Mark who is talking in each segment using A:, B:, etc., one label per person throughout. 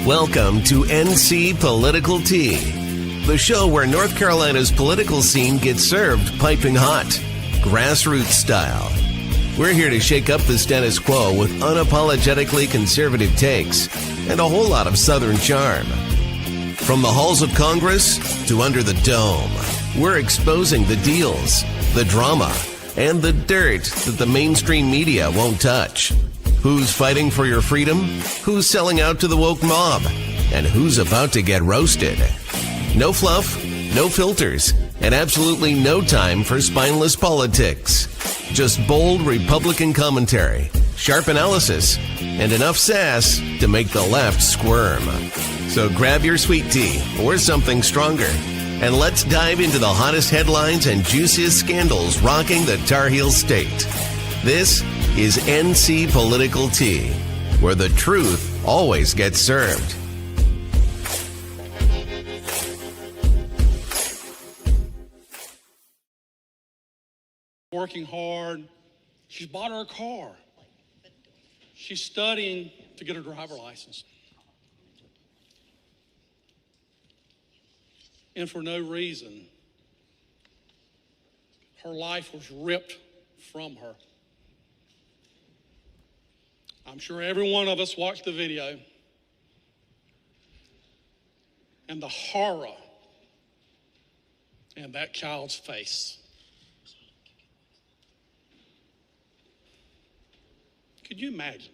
A: Welcome to NC Political Tea, the show where North Carolina's political scene gets served piping hot, grassroots style. We're here to shake up the status quo with unapologetically conservative takes and a whole lot of Southern charm. From the halls of Congress to under the dome, we're exposing the deals, the drama, and the dirt that the mainstream media won't touch. Who's fighting for your freedom? Who's selling out to the woke mob? And who's about to get roasted? No fluff, no filters, and absolutely no time for spineless politics. Just bold Republican commentary, sharp analysis, and enough sass to make the left squirm. So grab your sweet tea or something stronger, and let's dive into the hottest headlines and juiciest scandals rocking the Tar Heel State. This is NC Political Tea, where the truth always gets served.
B: Working hard. She's bought her a car. She's studying to get her driver's license. And for no reason, her life was ripped from her. I'm sure every one of us watched the video, and the horror in that child's face. Could you imagine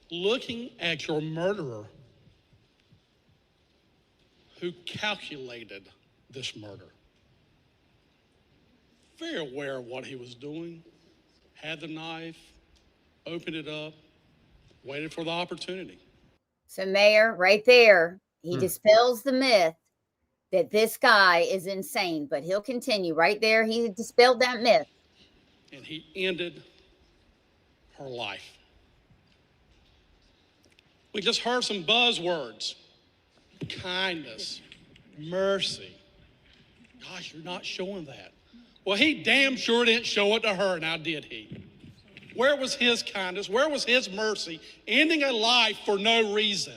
B: looking at your murderer who calculated this murder, very aware of what he was doing, had the knife, opened it up, waited for the opportunity.
C: So, Mayor, right there, he dispels the myth that this guy is insane, but he'll continue. Right there, he dispelled that myth.
B: And he ended her life. We just heard some buzzwords. Kindness, mercy. Gosh, you're not showing that. Well, he damn sure didn't show it to her, now did he? Where was his kindness? Where was his mercy? Ending a life for no reason.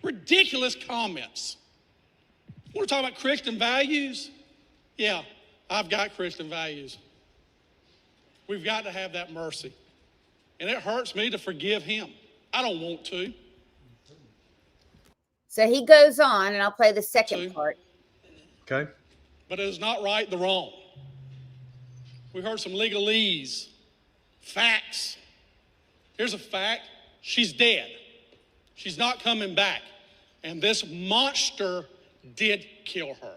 B: Ridiculous comments. Want to talk about Christian values? Yeah, I've got Christian values. We've got to have that mercy. And it hurts me to forgive him. I don't want to.
C: So he goes on, and I'll play the second part.
D: Okay.
B: But it is not right, the wrong. We heard some legalese. Facts. Here's a fact. She's dead. She's not coming back. And this monster did kill her.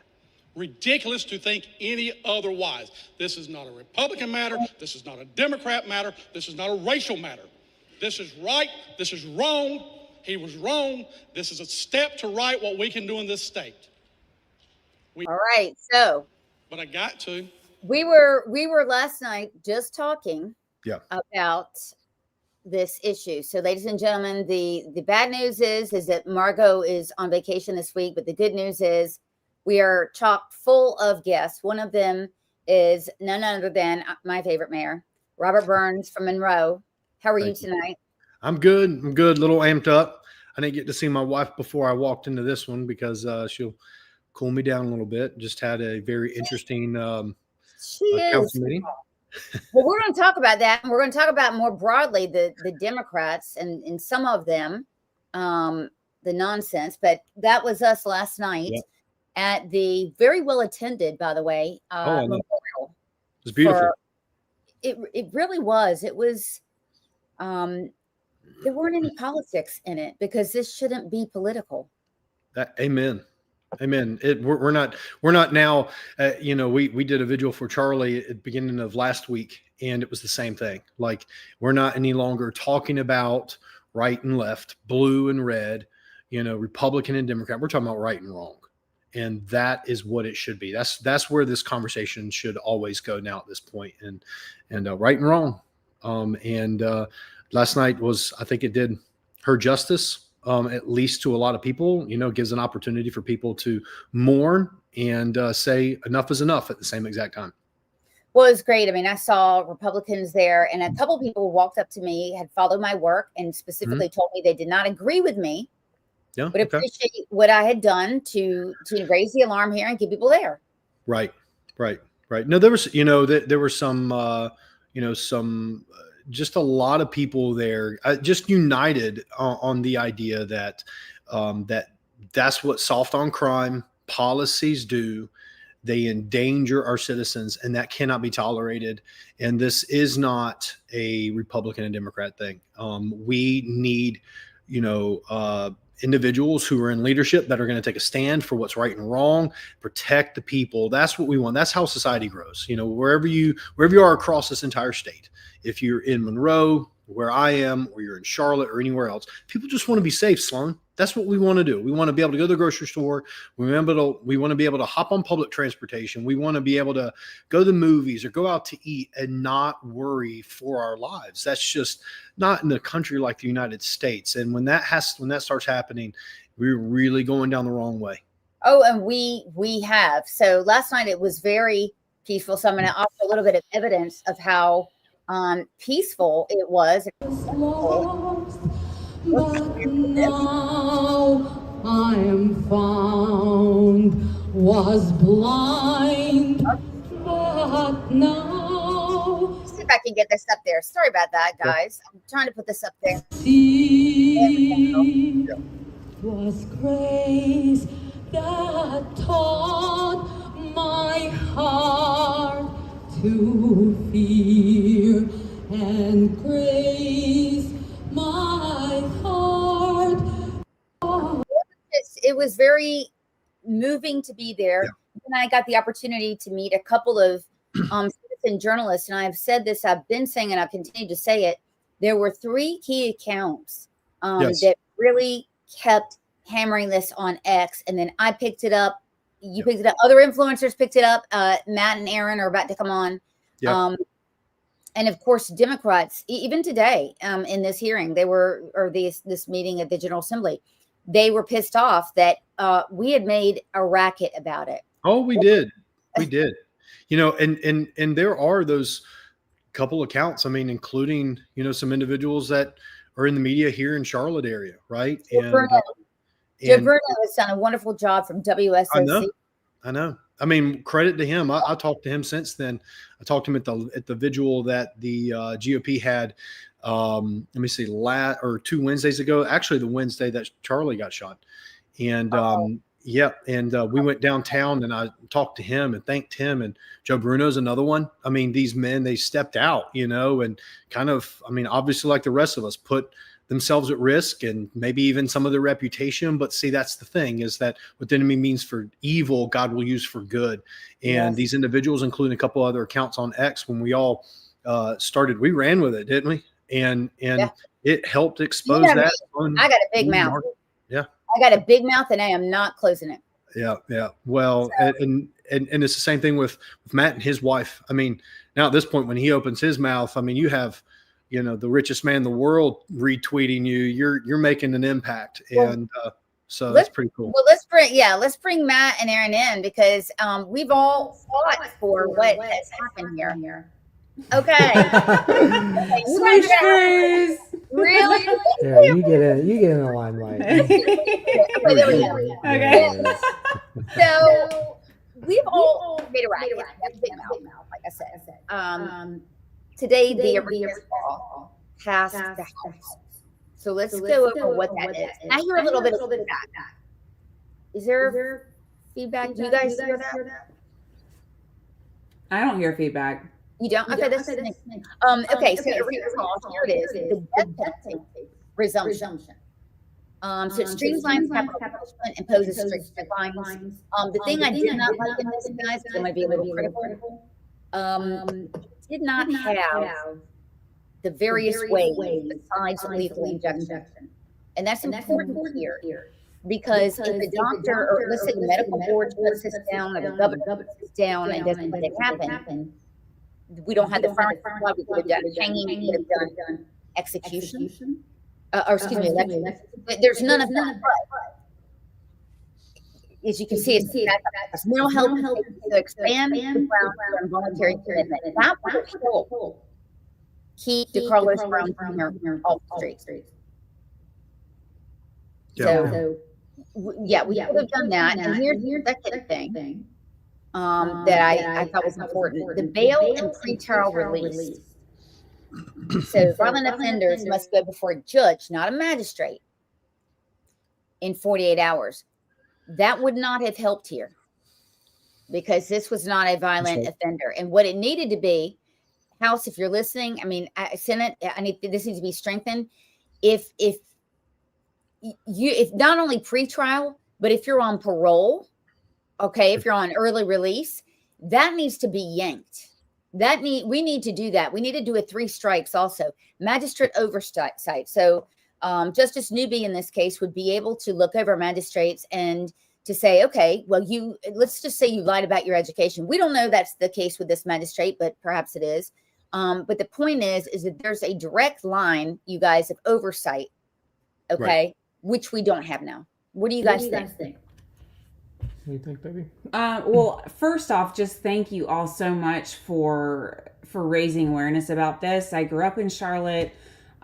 B: Ridiculous to think any otherwise. This is not a Republican matter. This is not a Democrat matter. This is not a racial matter. This is right. This is wrong. He was wrong. This is a step to right what we can do in this state.
C: All right. So.
B: But I got to.
C: We were last night just talking about this issue. So, ladies and gentlemen, the bad news is that Margot is on vacation this week, but the good news is we are chock full of guests. One of them is none other than my favorite mayor, Robert Burns from Monroe. How are you tonight?
D: I'm good. A little amped up. I didn't get to see my wife before I walked into this one because she'll cool me down a little bit. Just had a very interesting council meeting.
C: Well, we're going to talk about that. And we're going to talk about more broadly the Democrats and some of them, the nonsense. But that was us last night at the very well attended, by the way, memorial.
D: It was beautiful.
C: It really was. It was. There weren't any politics in it because this shouldn't be political.
D: Amen. We're not now. We did a vigil for Charlie at the beginning of last week, and it was the same thing. Like, we're not any longer talking about right and left, blue and red, Republican and Democrat. We're talking about right and wrong, and that is what it should be. That's where this conversation should always go now at this point, and right and wrong. Last night I think it did her justice. At least to a lot of people, gives an opportunity for people to mourn and say enough is enough at the same exact time.
C: Well, it was great. I mean, I saw Republicans there, and a couple people walked up to me, had followed my work, and specifically told me they did not agree with me, but appreciate what I had done to raise the alarm here and get people there.
D: Right. No, there was, there were some, just a lot of people there, just united on the idea that that's what soft on crime policies do. They endanger our citizens, and that cannot be tolerated. And this is not a Republican and Democrat thing. We need, individuals who are in leadership that are going to take a stand for what's right and wrong, protect the people. That's what we want. That's how society grows. Wherever you are across this entire state, if you're in Monroe, where I am, or you're in Charlotte or anywhere else, people just want to be safe, Sloan. That's what we want to do. We want to be able to go to the grocery store. We want to be able to hop on public transportation. We want to be able to go to the movies or go out to eat and not worry for our lives. That's just not in a country like the United States. And when that starts happening, we're really going down the wrong way.
C: Oh, and we have. So last night it was very peaceful. So I'm going to offer a little bit of evidence of how peaceful it was.
E: But now I am found, was blind, but now.
C: See if I can get this up there. Sorry about that, guys. I'm trying to put this up there.
E: See, was grace that taught my heart to fear, and grace my heart.
C: It was very moving to be there. And I got the opportunity to meet a couple of citizen journalists, and I've said this, I've been saying, and I'll continue to say it. There were 3 key accounts that really kept hammering this on X, and then I picked it up. You picked it up. Other influencers picked it up. Matt and Aaron are about to come on. And of course, Democrats, even today in this hearing, this meeting at the General Assembly, they were pissed off that we had made a racket about it.
D: Oh, we did. And there are those couple accounts. I mean, including, some individuals that are in the media here in Charlotte area. Right.
C: Joe Bruno has done a wonderful job from WSOC.
D: I know. I mean, credit to him. I talked to him since then. I talked to him at the vigil that the GOP had. Let me see, 2 Wednesdays ago. Actually, the Wednesday that Charlie got shot, and we went downtown and I talked to him and thanked him. And Joe Bruno's another one. I mean, these men, they stepped out, and kind of, I mean, obviously, like the rest of us, put themselves at risk and maybe even some of their reputation. But see, that's the thing, is that what the enemy means for evil, God will use for good. And these individuals, including a couple other accounts on X, when we all started, we ran with it, didn't we? And it helped expose that.
C: I got a big mouth.
D: Yeah.
C: I got a big mouth and I am not closing it.
D: Yeah. Well, and it's the same thing with Matt and his wife. I mean, now at this point, when he opens his mouth, I mean, you have, the richest man in the world retweeting you. You're making an impact. And so that's pretty cool.
C: Well, let's bring Matt and Aaron in, because we've all fought for what has happened here. Okay.
F: Switch face.
C: Really?
F: Yeah, you get in the limelight.
C: Okay, there we go.
F: Okay.
C: So we've all made a racket. Big mouth, like I said. Today, the Iryna law passed the House. So let's go over what that is. And I hear a little bit of feedback. Is there feedback? Do you guys hear that?
F: I don't hear feedback.
C: You don't? Okay, that's the next thing. Okay, so Iryna law, here it is. The death penalty resumption. So it streamlines capital punishment, imposes strict deadlines. The thing I did not like in this, guys, because I'm going to be a little critical, did not have the various ways besides lethal injection. And that's important here, because if the doctor, or let's say the medical board sits down, or the governor sits down and doesn't let it happen, we don't have the firing squad. We could have done hanging, we could have done execution, or excuse me, election. But there's none of that. as you can see, it's mental health to expand the ground for involuntary commitment. That will help keep the Carlos Brown Jr. off the streets. So we could have done that. And here's the second thing that I thought was important: the bail and pretrial release. So violent offenders must go before a judge, not a magistrate, in 48 hours. That would not have helped here because this was not a violent offender. And what it needed to be, House, if you're listening, I mean, Senate, this needs to be strengthened. If not only pretrial, but if you're on parole, okay, if you're on early release, that needs to be yanked. We need to do that. We need to do a 3 strikes also. Magistrate oversight. So Justice Newby in this case would be able to look over magistrates and to say, okay, well, let's just say you lied about your education. We don't know that's the case with this magistrate, but perhaps it is. But the point is that there's a direct line, you guys, of oversight, okay, right, which we don't have now. What do you guys think?
F: What do you think, baby? Well, first off, just thank you all so much for raising awareness about this. I grew up in Charlotte.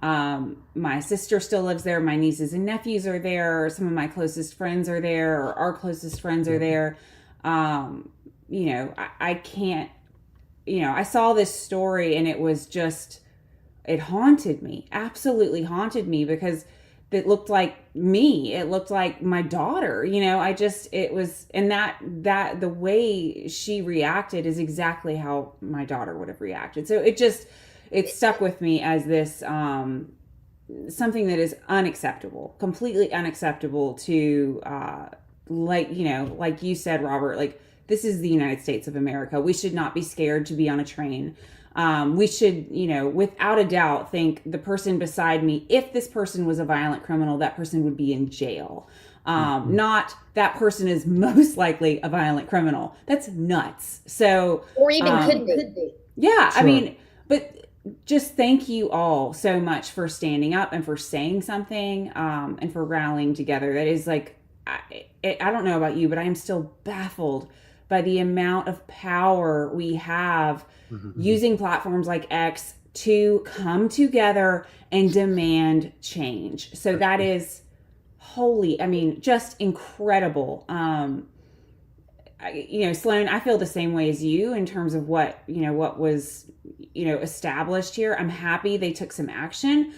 F: My sister still lives there. My nieces and nephews are there. Some of my closest friends are there, or our closest friends are there. I can't, I saw this story and it haunted me, absolutely haunted me, because it looked like me. It looked like my daughter, the way she reacted is exactly how my daughter would have reacted. So it stuck with me as this, something that is unacceptable, completely unacceptable to, like you said, Robert, like, this is the United States of America. We should not be scared to be on a train. We should, without a doubt, think the person beside me, if this person was a violent criminal, that person would be in jail. Not that person is most likely a violent criminal. That's nuts. So,
C: or even could be.
F: Yeah. Sure. I mean, but just thank you all so much for standing up and for saying something, and for rallying together. That is like, I don't know about you, but I am still baffled by the amount of power we have using platforms like X to come together and demand change. So that is just incredible. Sloan, I feel the same way as you in terms of what was, established here. I'm happy they took some action,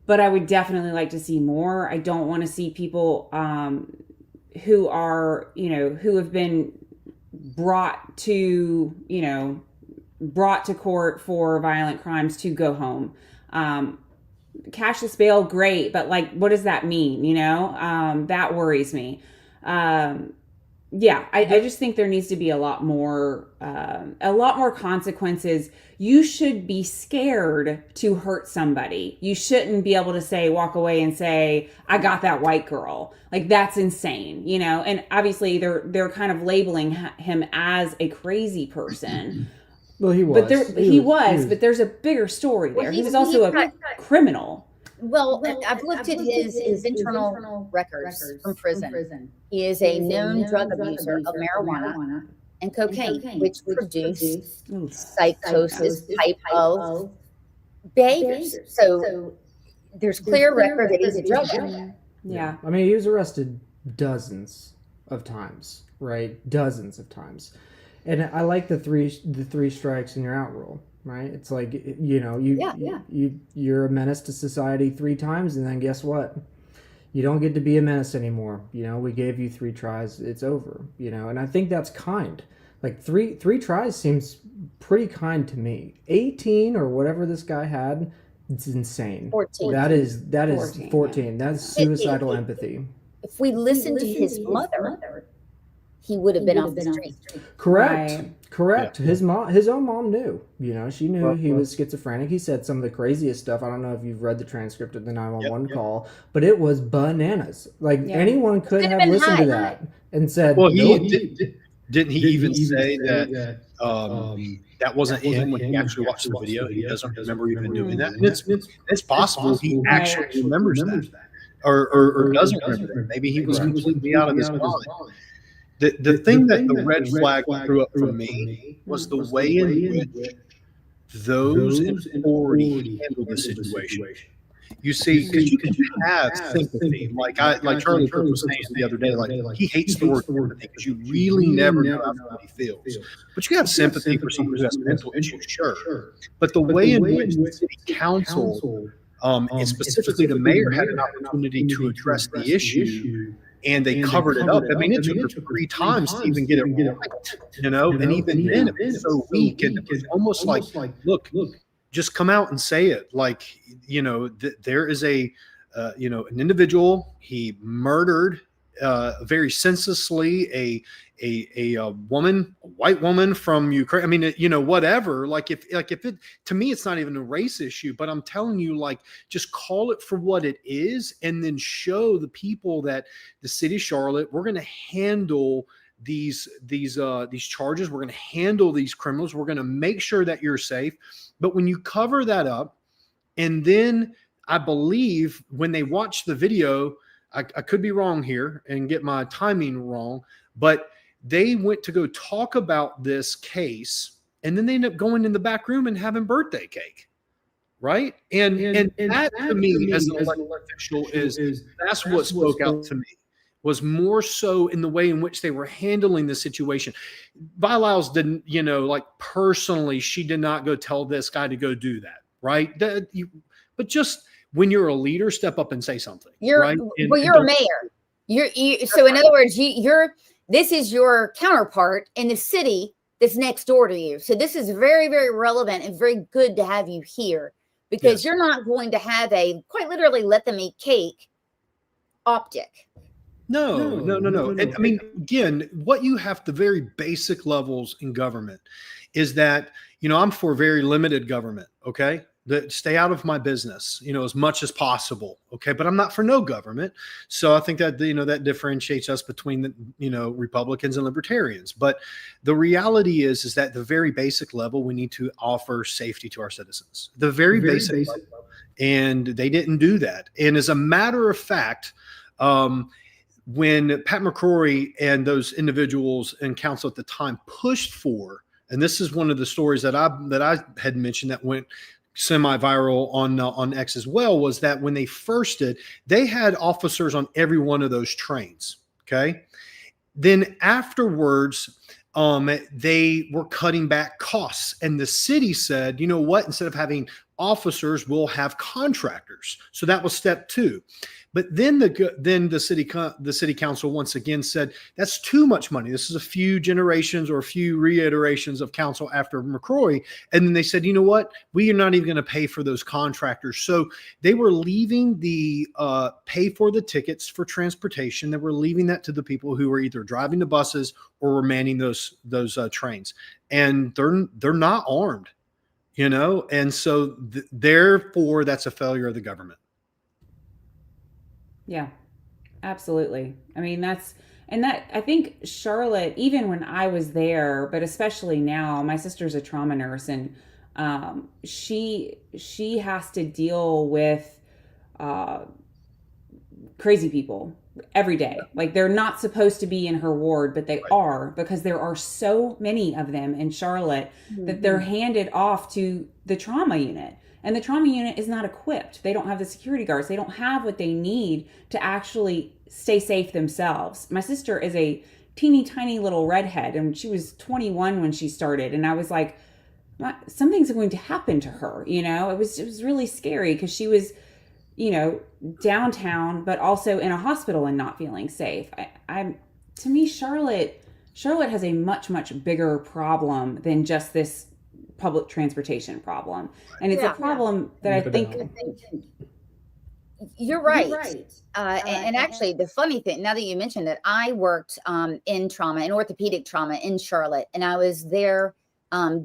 F: but I would definitely like to see more. I don't want to see people who have been brought to court for violent crimes to go home. Cashless bail, great, but like, what does that mean? That worries me. I just think there needs to be a lot more consequences. You should be scared to hurt somebody. You shouldn't be able to walk away and say, I got that white girl. Like, that's insane, and obviously they're kind of labeling him as a crazy person.
D: Well, he was.
F: But but there's a bigger story there. He was also a criminal.
C: Well, I've looked at his internal records from prison. He is a known drug abuser of marijuana and cocaine, which produce psychosis type of behaviors. So there's clear record that he's a drug addict.
F: Yeah.
G: I mean, he was arrested dozens of times, right? Dozens of times. And I like the three strikes and you're out rule, right? It's like, you're a menace to society 3 times, and then guess what? You don't get to be a menace anymore. We gave you 3 tries, it's over, and I think that's kind. Like three tries seems pretty kind to me. 18 or whatever this guy had, it's insane.
C: 14.
G: That is 14. Yeah. That's suicidal empathy.
C: If we listened to his mother, he would have been off the street.
G: Correct. Yeah. His own mom knew. She knew he was schizophrenic. He said some of the craziest stuff. I don't know if you've read the transcript of the 911 call, but it was bananas. Like, anyone could have listened to that and said,
D: well, didn't he even say that that wasn't him when he actually watched the video? He doesn't remember even doing that. And it's possible he actually remembers that. Or doesn't remember that. Maybe he was completely out of his mind. The thing that the red flag threw up for me was the way in which those in authority handled the situation. You see, because you can have sympathy, like Charlie Kirk was saying the other day, like he hates the word sympathy because you really never know how somebody feels. But you have sympathy for someone who has mental issues, sure. But the way in which the city council, and specifically the mayor, had an opportunity to address the issue, and they covered it up. I mean, it took her 3 times to even get it right, and even then it was so weak, and it was almost like, look, just come out and say it. Like, there is an individual, he murdered very senselessly a woman, a white woman from Ukraine. I mean, whatever. Like if it, to me, it's not even a race issue, but I'm telling you, like, just call it for what it is, and then show the people that the city of Charlotte, we're going to handle these charges. We're going to handle these criminals. We're going to make sure that you're safe. But when you cover that up, and then I believe when they watch the video, I could be wrong here and get my timing wrong, but they went to go talk about this case, and then they end up going in the back room and having birthday cake, right? And that to me, as an elected official, that's what spoke out to me. Was more so in the way in which they were handling the situation. Vi Lyles didn't, personally, she did not go tell this guy to go do that, right? But just when you're a leader, step up and say something. You're a mayor.
C: So in other words, this is your counterpart in the city that's next door to you. So this is very, very relevant and very good to have you here, because you're not going to have a quite literally let them eat cake optic.
D: No. And I mean, again, what you have, the very basic levels in government is that, I'm for very limited government. Okay. That stay out of my business, as much as possible. Okay. But I'm not for no government. So I think that, that differentiates us between the, Republicans and libertarians. But the reality is that the very basic level, we need to offer safety to our citizens, the very basic level. And they didn't do that. And as a matter of fact, when Pat McCrory and those individuals in council at the time pushed for, and this is one of the stories that I had mentioned that went semi-viral on X as well, was that when they first did, they had officers on every one of those trains. Okay. Then afterwards, they were cutting back costs, and the city said, you know what, instead of having officers, we'll have contractors. So that was step 2. But then the city council once again said, that's too much money. This is a few generations or a few reiterations of council after McCrory. And then they said, you know what? We are not even going to pay for those contractors. So they were leaving the pay for the tickets for transportation. They were leaving that to the people who were either driving the buses or were manning those trains. And they're not armed, and so therefore that's a failure of the government.
F: Yeah, absolutely. I mean, I think Charlotte, even when I was there, but especially now, my sister's a trauma nurse, and she has to deal with crazy people every day. Like, they're not supposed to be in her ward, but they are, because there are so many of them in Charlotte that they're handed off to the trauma unit. And the trauma unit is not equipped. They don't have the security guards. They don't have what they need to actually stay safe themselves. My sister is a teeny tiny little redhead, and she was 21 when she started. And I was like, something's going to happen to her. It was really scary, because she was, downtown, but also in a hospital and not feeling safe. To me, Charlotte has a much, much bigger problem than just this public transportation problem. And it's a problem that I think
C: you're right. And actually, the funny thing, now that you mentioned it, I worked in orthopedic trauma in Charlotte, and I was there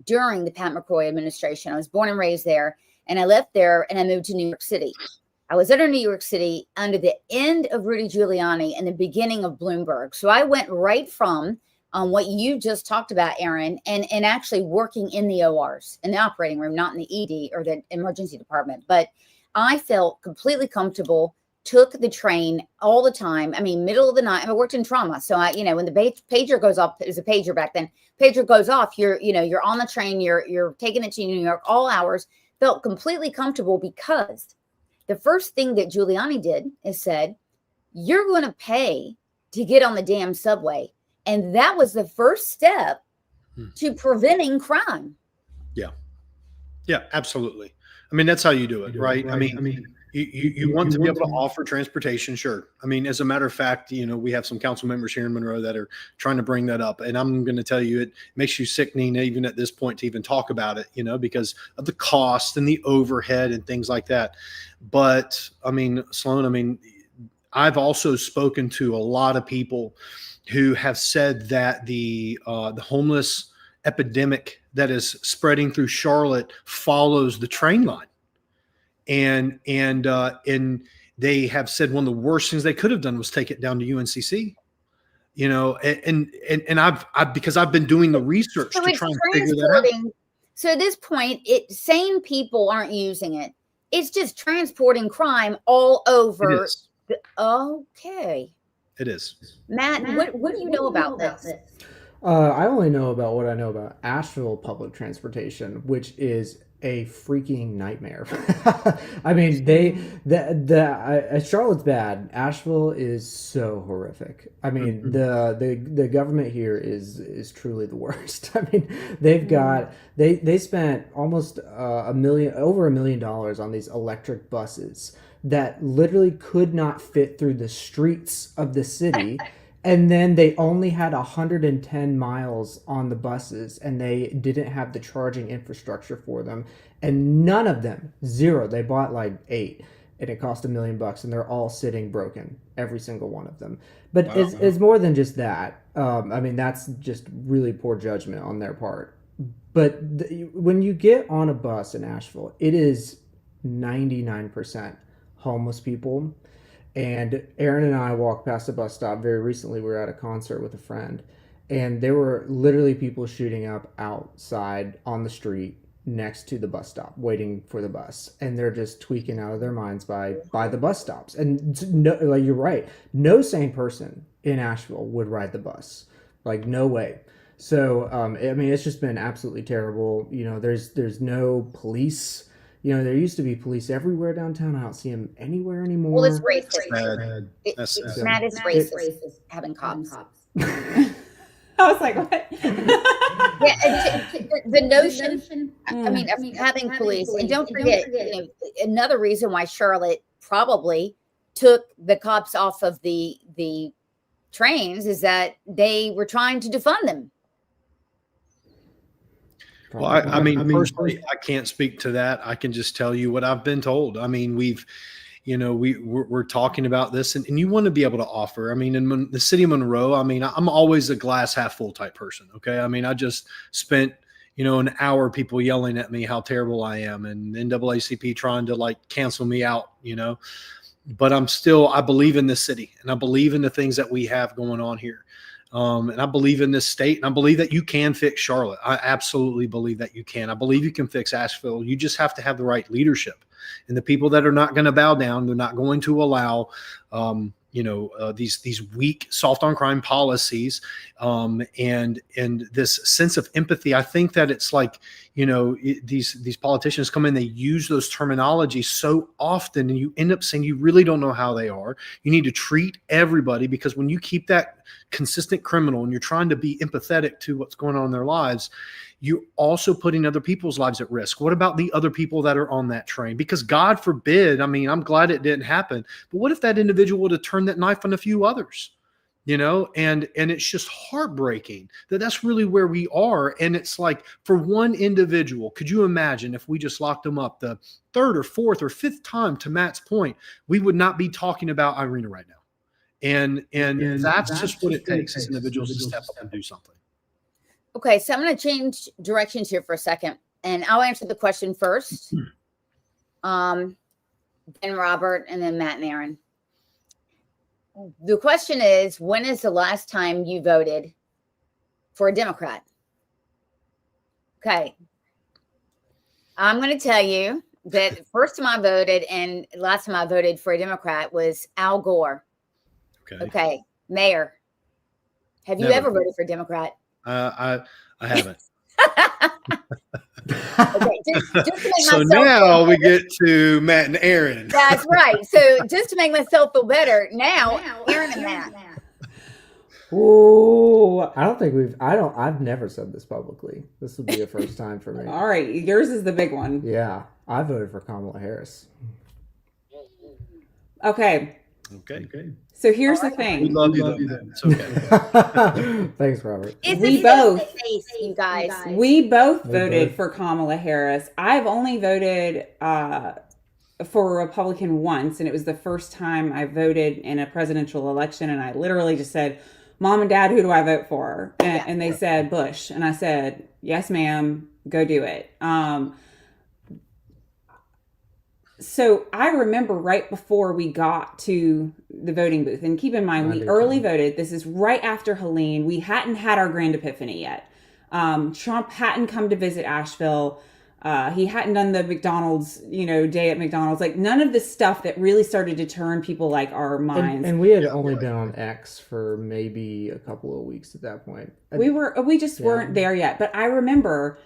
C: during the Pat McCrory administration. I was born and raised there, and I left there and I moved to New York City. I was under New York City under the end of Rudy Giuliani and the beginning of Bloomberg. So I went right from what you just talked about, Aaron, and actually working in the ORs, in the operating room, not in the ED or the emergency department. But I felt completely comfortable took the train all the time. I mean, middle of the night. I worked in trauma. So when the pager goes off, it was a pager back then. Pager goes off, you're on the train, you're taking it to New York all hours, felt completely comfortable because the first thing that Giuliani did is said, you're going to pay to get on the damn subway. And that was the first step to preventing crime.
D: Yeah. Yeah, absolutely. I mean, that's how you do it, right? I mean, you want to be able to offer transportation. Sure. I mean, as a matter of fact, we have some council members here in Monroe that are trying to bring that up. And I'm going to tell you, it makes you sickening even at this point to even talk about it, because of the cost and the overhead and things like that. But I mean, Sloan, I've also spoken to a lot of people who have said that the homeless epidemic that is spreading through Charlotte follows the train line. And they have said one of the worst things they could have done was take it down to UNCC, and I've because I've been doing the research to try and figure that out.
C: So at this point, sane people aren't using it. It's just transporting crime all over. Okay.
D: It is.
C: Matt, what do you know about this?
G: I only know about what I know about Asheville public transportation, which is a freaking nightmare. I mean, Charlotte's bad. Asheville is so horrific. I mean, the government here is truly the worst. I mean, they spent almost over $1 million on these electric buses that literally could not fit through the streets of the city. And then they only had 110 miles on the buses, and they didn't have the charging infrastructure for them. And none of them, zero. They bought like 8, and it cost $1 million, and they're all sitting broken, every single one of them. But wow. It's more than just that. I mean, that's just really poor judgment on their part. But when you get on a bus in Asheville, it is 99% homeless people. And Aaron and I walked past a bus stop very recently. We were at a concert with a friend, and there were literally people shooting up outside on the street next to the bus stop, waiting for the bus. And they're just tweaking out of their minds by the bus stops. And no, like, you're right. No sane person in Asheville would ride the bus. Like, no way. So, I mean, it's just been absolutely terrible. There's no police. There used to be police everywhere downtown. I don't see them anywhere anymore.
C: Well, it's racist.
D: Matt
C: is racist having cops.
F: I was like, what?
C: The notion, of having police. And don't forget, another reason why Charlotte probably took the cops off of the trains is that they were trying to defund them.
D: Well, I mean, personally, I can't speak to that. I can just tell you what I've been told. I mean, we're talking about this, and you want to be able to offer. I mean, in the city of Monroe, I mean, I'm always a glass half full type person. Okay. I mean, I just spent, an hour people yelling at me how terrible I am, and NAACP trying to cancel me out, but I believe in this city, and I believe in the things that we have going on here. And I believe in this state, and I believe that you can fix Charlotte. I absolutely believe that you can. I believe you can fix Asheville. You just have to have the right leadership, and the people that are not going to bow down. They're not going to allow, these weak, soft on crime policies, and this sense of empathy. I think that it's like, these politicians come in, they use those terminologies so often, and you end up saying you really don't know how they are. You need to treat everybody, because when you keep that consistent criminal and you're trying to be empathetic to what's going on in their lives, you're also putting other people's lives at risk. What about the other people that are on that train? Because God forbid, I mean, I'm glad it didn't happen, but what if that individual would have turned that knife on a few others? And it's just heartbreaking that that's really where we are. And it's like, for one individual, could you imagine if we just locked them up the 3rd or 4th or 5th time, to Matt's point, we would not be talking about Iryna right now. And that's just what it takes as individuals to step up and do something.
C: Okay, so I'm going to change directions here for a second, and I'll answer the question first. Then Robert, and then Matt and Aaron. The question is, when is the last time you voted for a Democrat? Okay. I'm going to tell you, that first time I voted and last time I voted for a Democrat was Al Gore. Okay. Mayor. Have you ever voted for a Democrat?
D: I haven't.
C: Okay, just to make
D: So
C: myself
D: now we get to Matt and Aaron.
C: That's right. So just to make myself feel better, now Aaron and Matt.
G: Oh, I've never said this publicly. This will be a first time for me.
F: All right, yours is the big one.
G: Yeah, I voted for Kamala Harris.
F: Okay. So here's the thing.
D: We love you though. It's okay.
G: Thanks, Robert.
F: We both,
C: you guys.
F: we both voted for Kamala Harris. I've only voted for a Republican once, and it was the first time I voted in a presidential election, and I literally just said, Mom and Dad, who do I vote for? And they said Bush, and I said, yes, ma'am, go do it. So I remember right before we got to the voting booth, and keep in mind, we early voted. This is right after Helene. We hadn't had our grand epiphany yet. Trump hadn't come to visit Asheville. He hadn't done the McDonald's, day at McDonald's, like none of the stuff that really started to turn people like our minds.
G: And we had only been on X for maybe a couple of weeks at that point.
F: We just weren't there yet. But I remember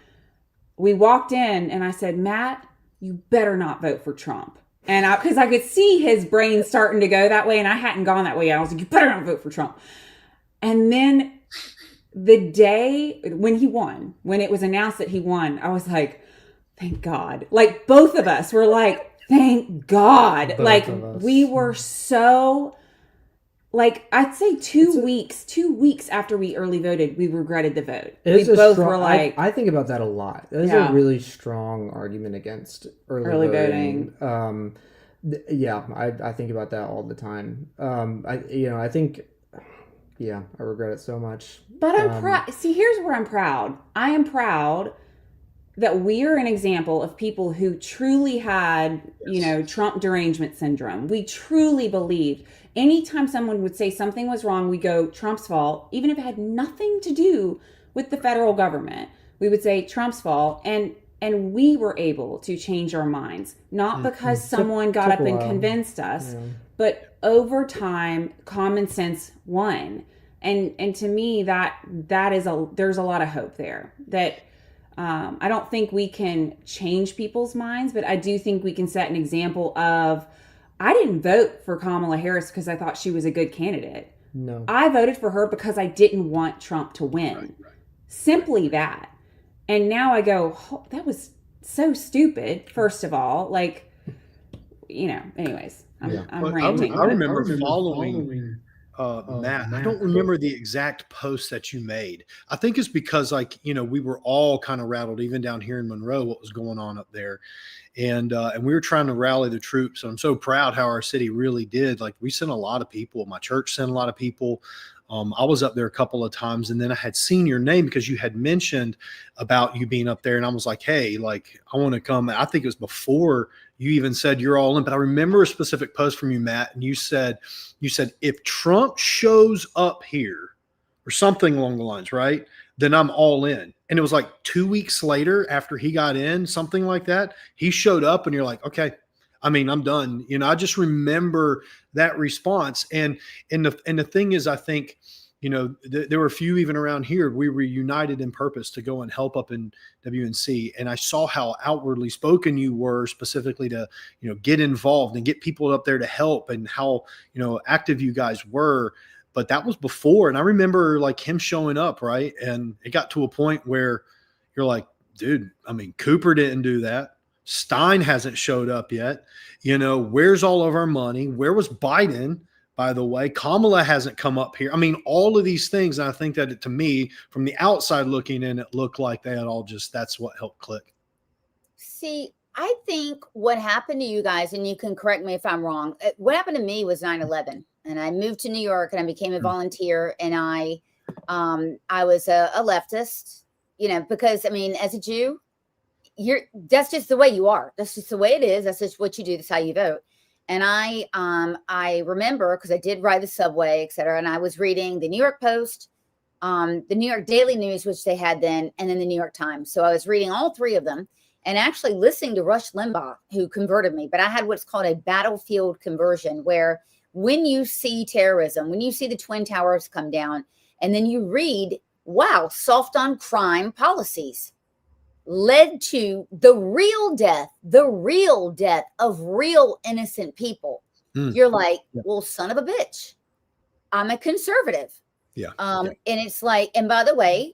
F: we walked in and I said, Matt, you better not vote for Trump. And because I could see his brain starting to go that way, and I hadn't gone that way yet. I was like, you better not vote for Trump. And then the day when he won, when it was announced that he won, I was like, thank God. Like both of us were like, thank God. Like we were so, like I'd say 2 weeks after we early voted, we regretted the vote. We both were like,
G: I think about that a lot. There's a really strong argument against early voting. I think about that all the time. I think, I regret it so much.
F: But I'm proud. See, here's where I'm proud. I am proud that we're an example of people who truly had, Trump derangement syndrome. We truly believed anytime someone would say something was wrong, we go, Trump's fault, even if it had nothing to do with the federal government. We would say Trump's fault. And we were able to change our minds, not because someone got up and convinced us, but over time, common sense won. And to me, there's a lot of hope there. That I don't think we can change people's minds, but I do think we can set an example of, I didn't vote for Kamala Harris because I thought she was a good candidate.
G: No.
F: I voted for her because I didn't want Trump to win. Right. Simply that. And now I go, oh, that was so stupid, first of all. Like, anyways, I'm ranting.
D: I remember following Matt. I don't remember the exact post that you made. I think it's because we were all kind of rattled, even down here in Monroe, what was going on up there. And we were trying to rally the troops. So I'm so proud how our city really did. Like we sent a lot of people. My church sent a lot of people. I was up there a couple of times, and then I had seen your name because you had mentioned about you being up there. And I was like, hey, I want to come. I think it was before you even said you're all in, but I remember a specific post from you, Matt. And you said, if Trump shows up here or something along the lines, right, then I'm all in. And it was like 2 weeks later after he got in, something like that, he showed up and you're like, okay, I'm done. I just remember that response. And the thing is, I think, there were a few even around here. We were united in purpose to go and help up in WNC. And I saw how outwardly spoken you were specifically to, get involved and get people up there to help, and how, active you guys were. But that was before. And I remember him showing up, right? And it got to a point where you're like, dude, Cooper didn't do that. Stein hasn't showed up yet. Where's all of our money? Where was Biden, by the way? Kamala hasn't come up here. All of these things. And I think that to me, from the outside looking in, it looked like they had all that's what helped click.
C: See, I think what happened to you guys, and you can correct me if I'm wrong, what happened to me was 9/11. And I moved to New York and I became a volunteer, and I was a leftist, because as a Jew, that's just the way you are. That's just the way it is. That's just what you do. That's how you vote. And I remember, because I did ride the subway, et cetera. And I was reading the New York Post, the New York Daily News, which they had then, and then the New York Times. So I was reading all three of them. and actually listening to Rush Limbaugh, who converted me. But I had what's called a battlefield conversion, where when you see terrorism, when you see the Twin Towers come down, and then you read, wow, soft on crime policies led to the real death of real innocent people. You're like, well, son of a bitch, I'm a conservative. And it's like, and by the way,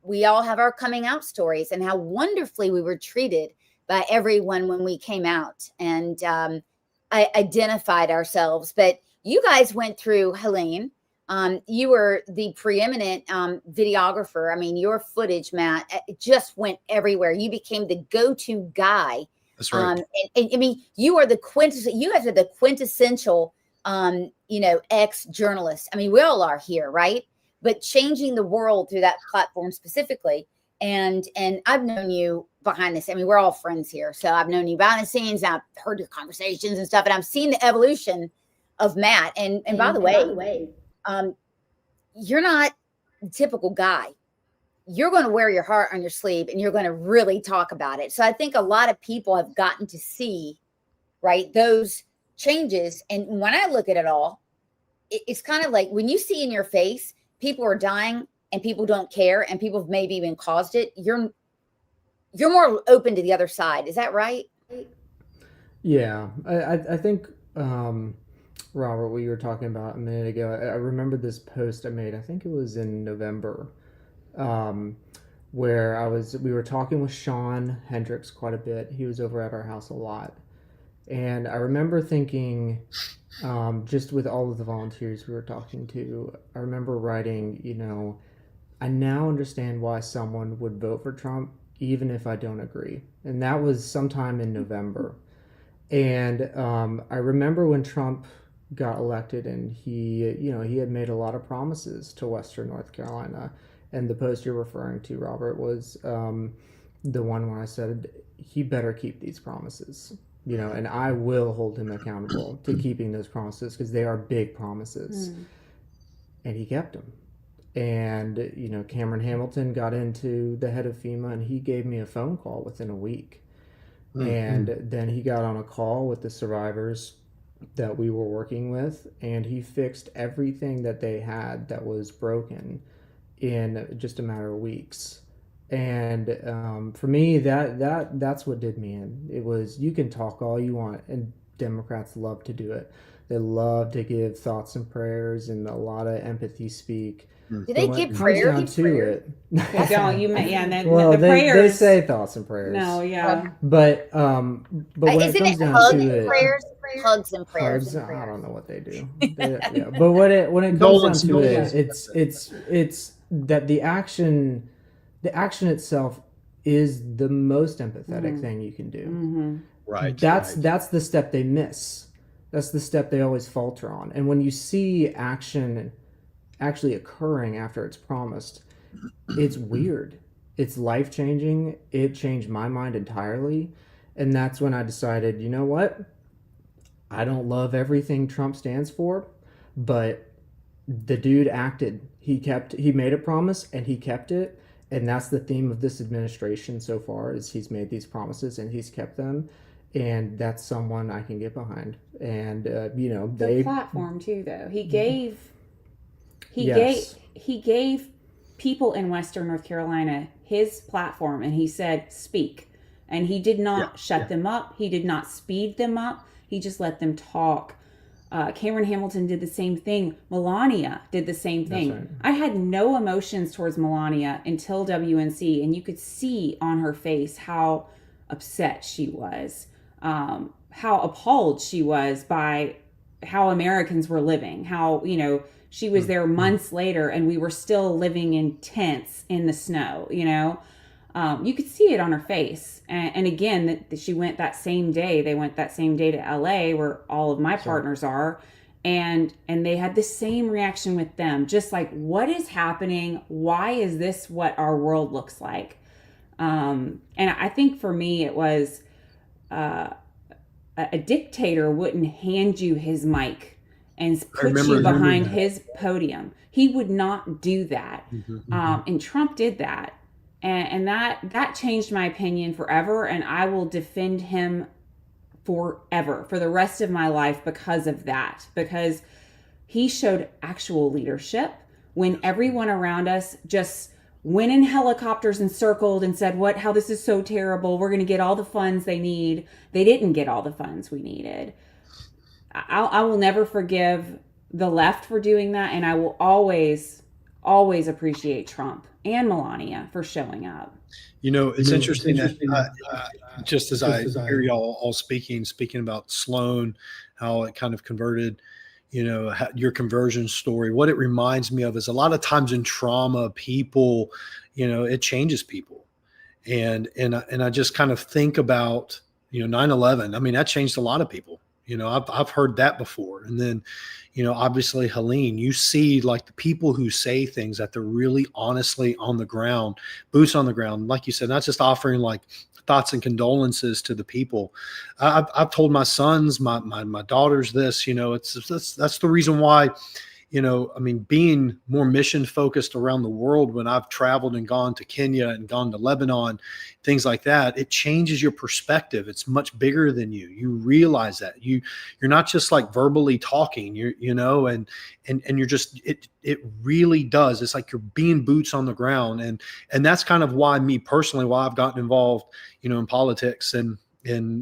C: we all have our coming out stories and how wonderfully we were treated by everyone when we came out and I identified ourselves. But you guys went through, Helene, you were the preeminent videographer. I mean, your footage, Matt, it just went everywhere. You became the go-to guy.
D: That's right.
C: And I mean, you guys are the quintessential, ex-journalist. I mean, we all are here, right? But changing the world through that platform specifically. And I've known you behind this. I mean, we're all friends here. So I've known you behind the scenes. I've heard your conversations and stuff, and I've seen the evolution of Matt. And by the way, you're not the typical guy. You're going to wear your heart on your sleeve and you're going to really talk about it. So I think a lot of people have gotten to see, right, those changes. And when I look at it all, it's kind of like when you see in your face, people are dying and people don't care and people have maybe even caused it. You're more open to the other side. Is that right?
G: Yeah, I think, Robert, what you were talking about a minute ago, I remember this post I made, I think it was in November, where we were talking with Sean Hendricks quite a bit. He was over at our house a lot. And I remember thinking, just with all of the volunteers we were talking to, I remember writing, I now understand why someone would vote for Trump, even if I don't agree. And that was sometime in November. And I remember when Trump got elected and he had made a lot of promises to Western North Carolina. And the post you're referring to, Robert, was the one where I said, he better keep these promises, and I will hold him accountable to keeping those promises because they are big promises. And he kept them. And, Cameron Hamilton got into the head of FEMA and he gave me a phone call within a week. And then he got on a call with the survivors that we were working with, and he fixed everything that they had that was broken in just a matter of weeks. And for me, that's what did me in. It was, you can talk all you want, and Democrats love to do it. They love to give thoughts and prayers and a lot of empathy speak.
C: Do they give prayers?
F: They don't. And then
G: well,
F: the prayers.
G: They say thoughts and prayers.
F: No, yeah.
G: But when it comes down to it,
C: hugs and prayers.
G: I don't know what they do. But when it comes down to it, it's that the action itself is the most empathetic thing you can do.
D: Right.
G: That's the step they miss. That's the step they always falter on. And when you see action actually occurring after it's promised, it's weird. It's life-changing. It changed my mind entirely. And that's when I decided, you know what? I don't love everything Trump stands for, but the dude acted. He made a promise and he kept it. And that's the theme of this administration so far, is he's made these promises and he's kept them. And that's someone I can get behind. And,
F: the platform too, though. He gave people in Western North Carolina his platform, and he said, speak. And he did not shut them up. He did not speed them up. He just let them talk. Cameron Hamilton did the same thing. Melania did the same thing. Right. I had no emotions towards Melania until WNC, and you could see on her face how upset she was, how appalled she was by how Americans were living, how, she was there months later and we were still living in tents in the snow, you could see it on her face. And again, that she went that same day. They went that same day to LA where all of my partners are. And they had the same reaction with them. Just like, what is happening? Why is this what our world looks like? And I think for me, it was a dictator wouldn't hand you his mic and put you behind his podium. He would not do that. And Trump did that. And that changed my opinion forever, and I will defend him forever, for the rest of my life, because of that. Because he showed actual leadership when everyone around us just went in helicopters and circled and said, how this is so terrible. We're going to get all the funds they need. They didn't get all the funds we needed. I will never forgive the left for doing that. And I will always appreciate Trump and Melania for showing up.
D: It's interesting that just as I hear y'all all speaking about Sloan, how it kind of converted, your conversion story, what it reminds me of is a lot of times in trauma, people, it changes people. And I just kind of think about, 9/11. I mean, that changed a lot of people. I've heard that before. And then, obviously Helene, you see like the people who say things that they're really honestly on the ground, boots on the ground. Like you said, not just offering like thoughts and condolences to the people. I've told my sons, my daughters this, that's the reason why, being more mission focused around the world, when I've traveled and gone to Kenya and gone to Lebanon, things like that, it changes your perspective. It's much bigger than you. You realize that you're not just like verbally talking, and you're just, it really does. It's like you're being boots on the ground. And that's kind of why me personally, why I've gotten involved, in politics, and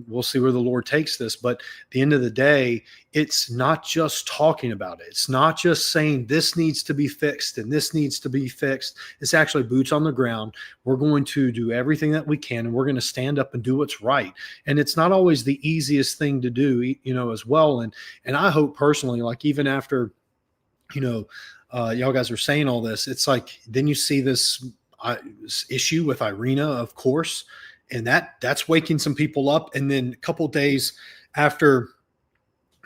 D: we'll see where the Lord takes this. But at the end of the day, it's not just talking about it. It's not just saying this needs to be fixed and this needs to be fixed. It's actually boots on the ground. We're going to do everything that we can, and we're going to stand up and do what's right. And it's not always the easiest thing to do, as well. And I hope personally, like even after, y'all guys are saying all this, it's like, then you see this issue with Iryna, of course, and that's waking some people up. And then a couple then after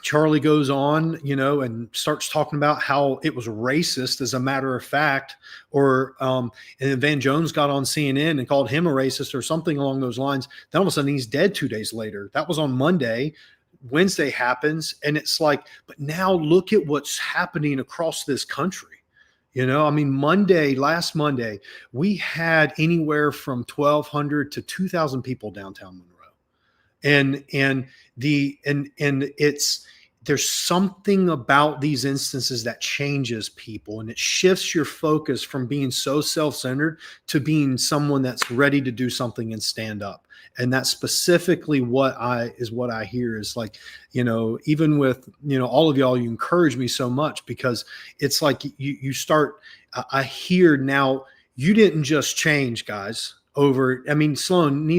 D: Charlie goes on, and starts talking about how it was racist, as a matter of fact, or and then Van Jones got on CNN and called him a racist or something along those lines. Then all of a sudden he's dead 2 days later. That was on Monday. Wednesday happens, and it's like, but now look at what's happening across this country. Last Monday, we had anywhere from 1,200 to 2,000 people downtown Monroe. And there's something about these instances that changes people, and it shifts your focus from being so self-centered to being someone that's ready to do something and stand up. And that's specifically what I hear is like, even with, all of y'all, you encourage me so much, because it's like you start, I hear now, you didn't just change, guys, over, Sloan,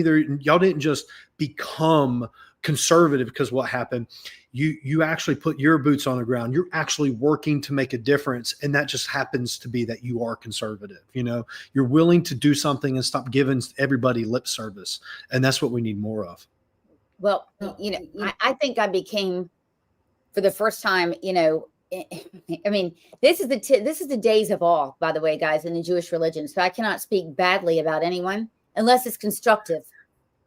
D: y'all didn't just become conservative because what happened. You actually put your boots on the ground. You're actually working to make a difference. And that just happens to be that you are conservative. You're willing to do something and stop giving everybody lip service. And that's what we need more of.
C: Well, I think I became, for the first time, this is the days of awe, by the way, guys, in the Jewish religion. So I cannot speak badly about anyone unless it's constructive.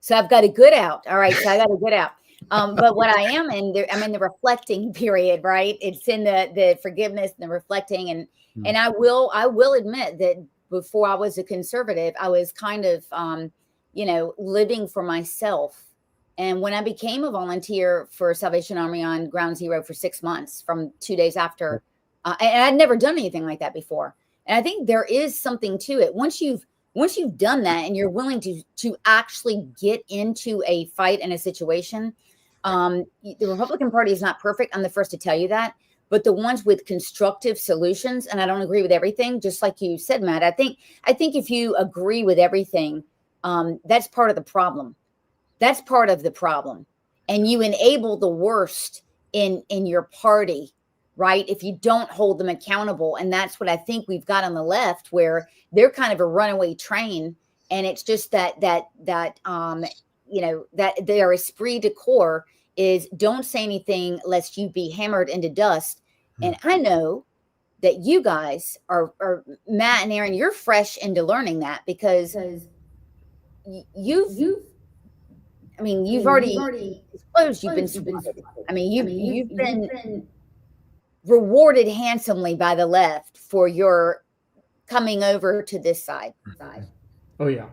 C: So I've got a good out. All right. So I got a good out. But what I'm in the reflecting period, right? It's in the forgiveness and the reflecting. And I will admit that before I was a conservative, I was kind of, living for myself. And when I became a volunteer for Salvation Army on Ground Zero for 6 months, from 2 days after, and I'd never done anything like that before. And I think there is something to it. Once you've done that and you're willing to actually get into a fight and a situation, the Republican Party is not perfect. I'm the first to tell you that, but the ones with constructive solutions, and I don't agree with everything, just like you said, Matt, I think if you agree with everything, that's part of the problem. That's part of the problem. And you enable the worst in your party, right? If you don't hold them accountable. And that's what I think we've got on the left, where they're kind of a runaway train. And it's just that their esprit de corps is don't say anything lest you be hammered into dust. And I know that you guys are Matt and Aaron, you're fresh into learning that, because you've already disclosed you've been spotted. You've been rewarded handsomely by the left for your coming over to this side.
G: Oh yeah.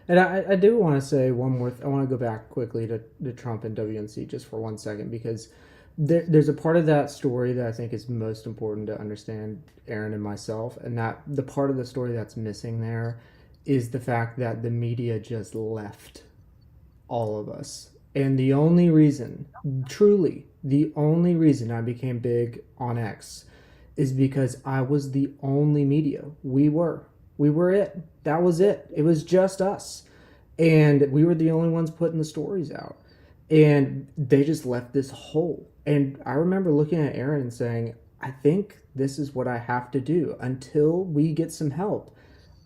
G: And I do want to say one more. I want to go back quickly to Trump and WNC just for 1 second, because there's a part of that story that I think is most important to understand, Aaron and myself, and that the part of the story that's missing there is the fact that the media just left all of us. And the only reason, truly, the only reason I became big on X is because I was the only media. We were it. That was it. It was just us. And we were the only ones putting the stories out. And they just left this hole. And I remember looking at Aaron and saying, I think this is what I have to do until we get some help.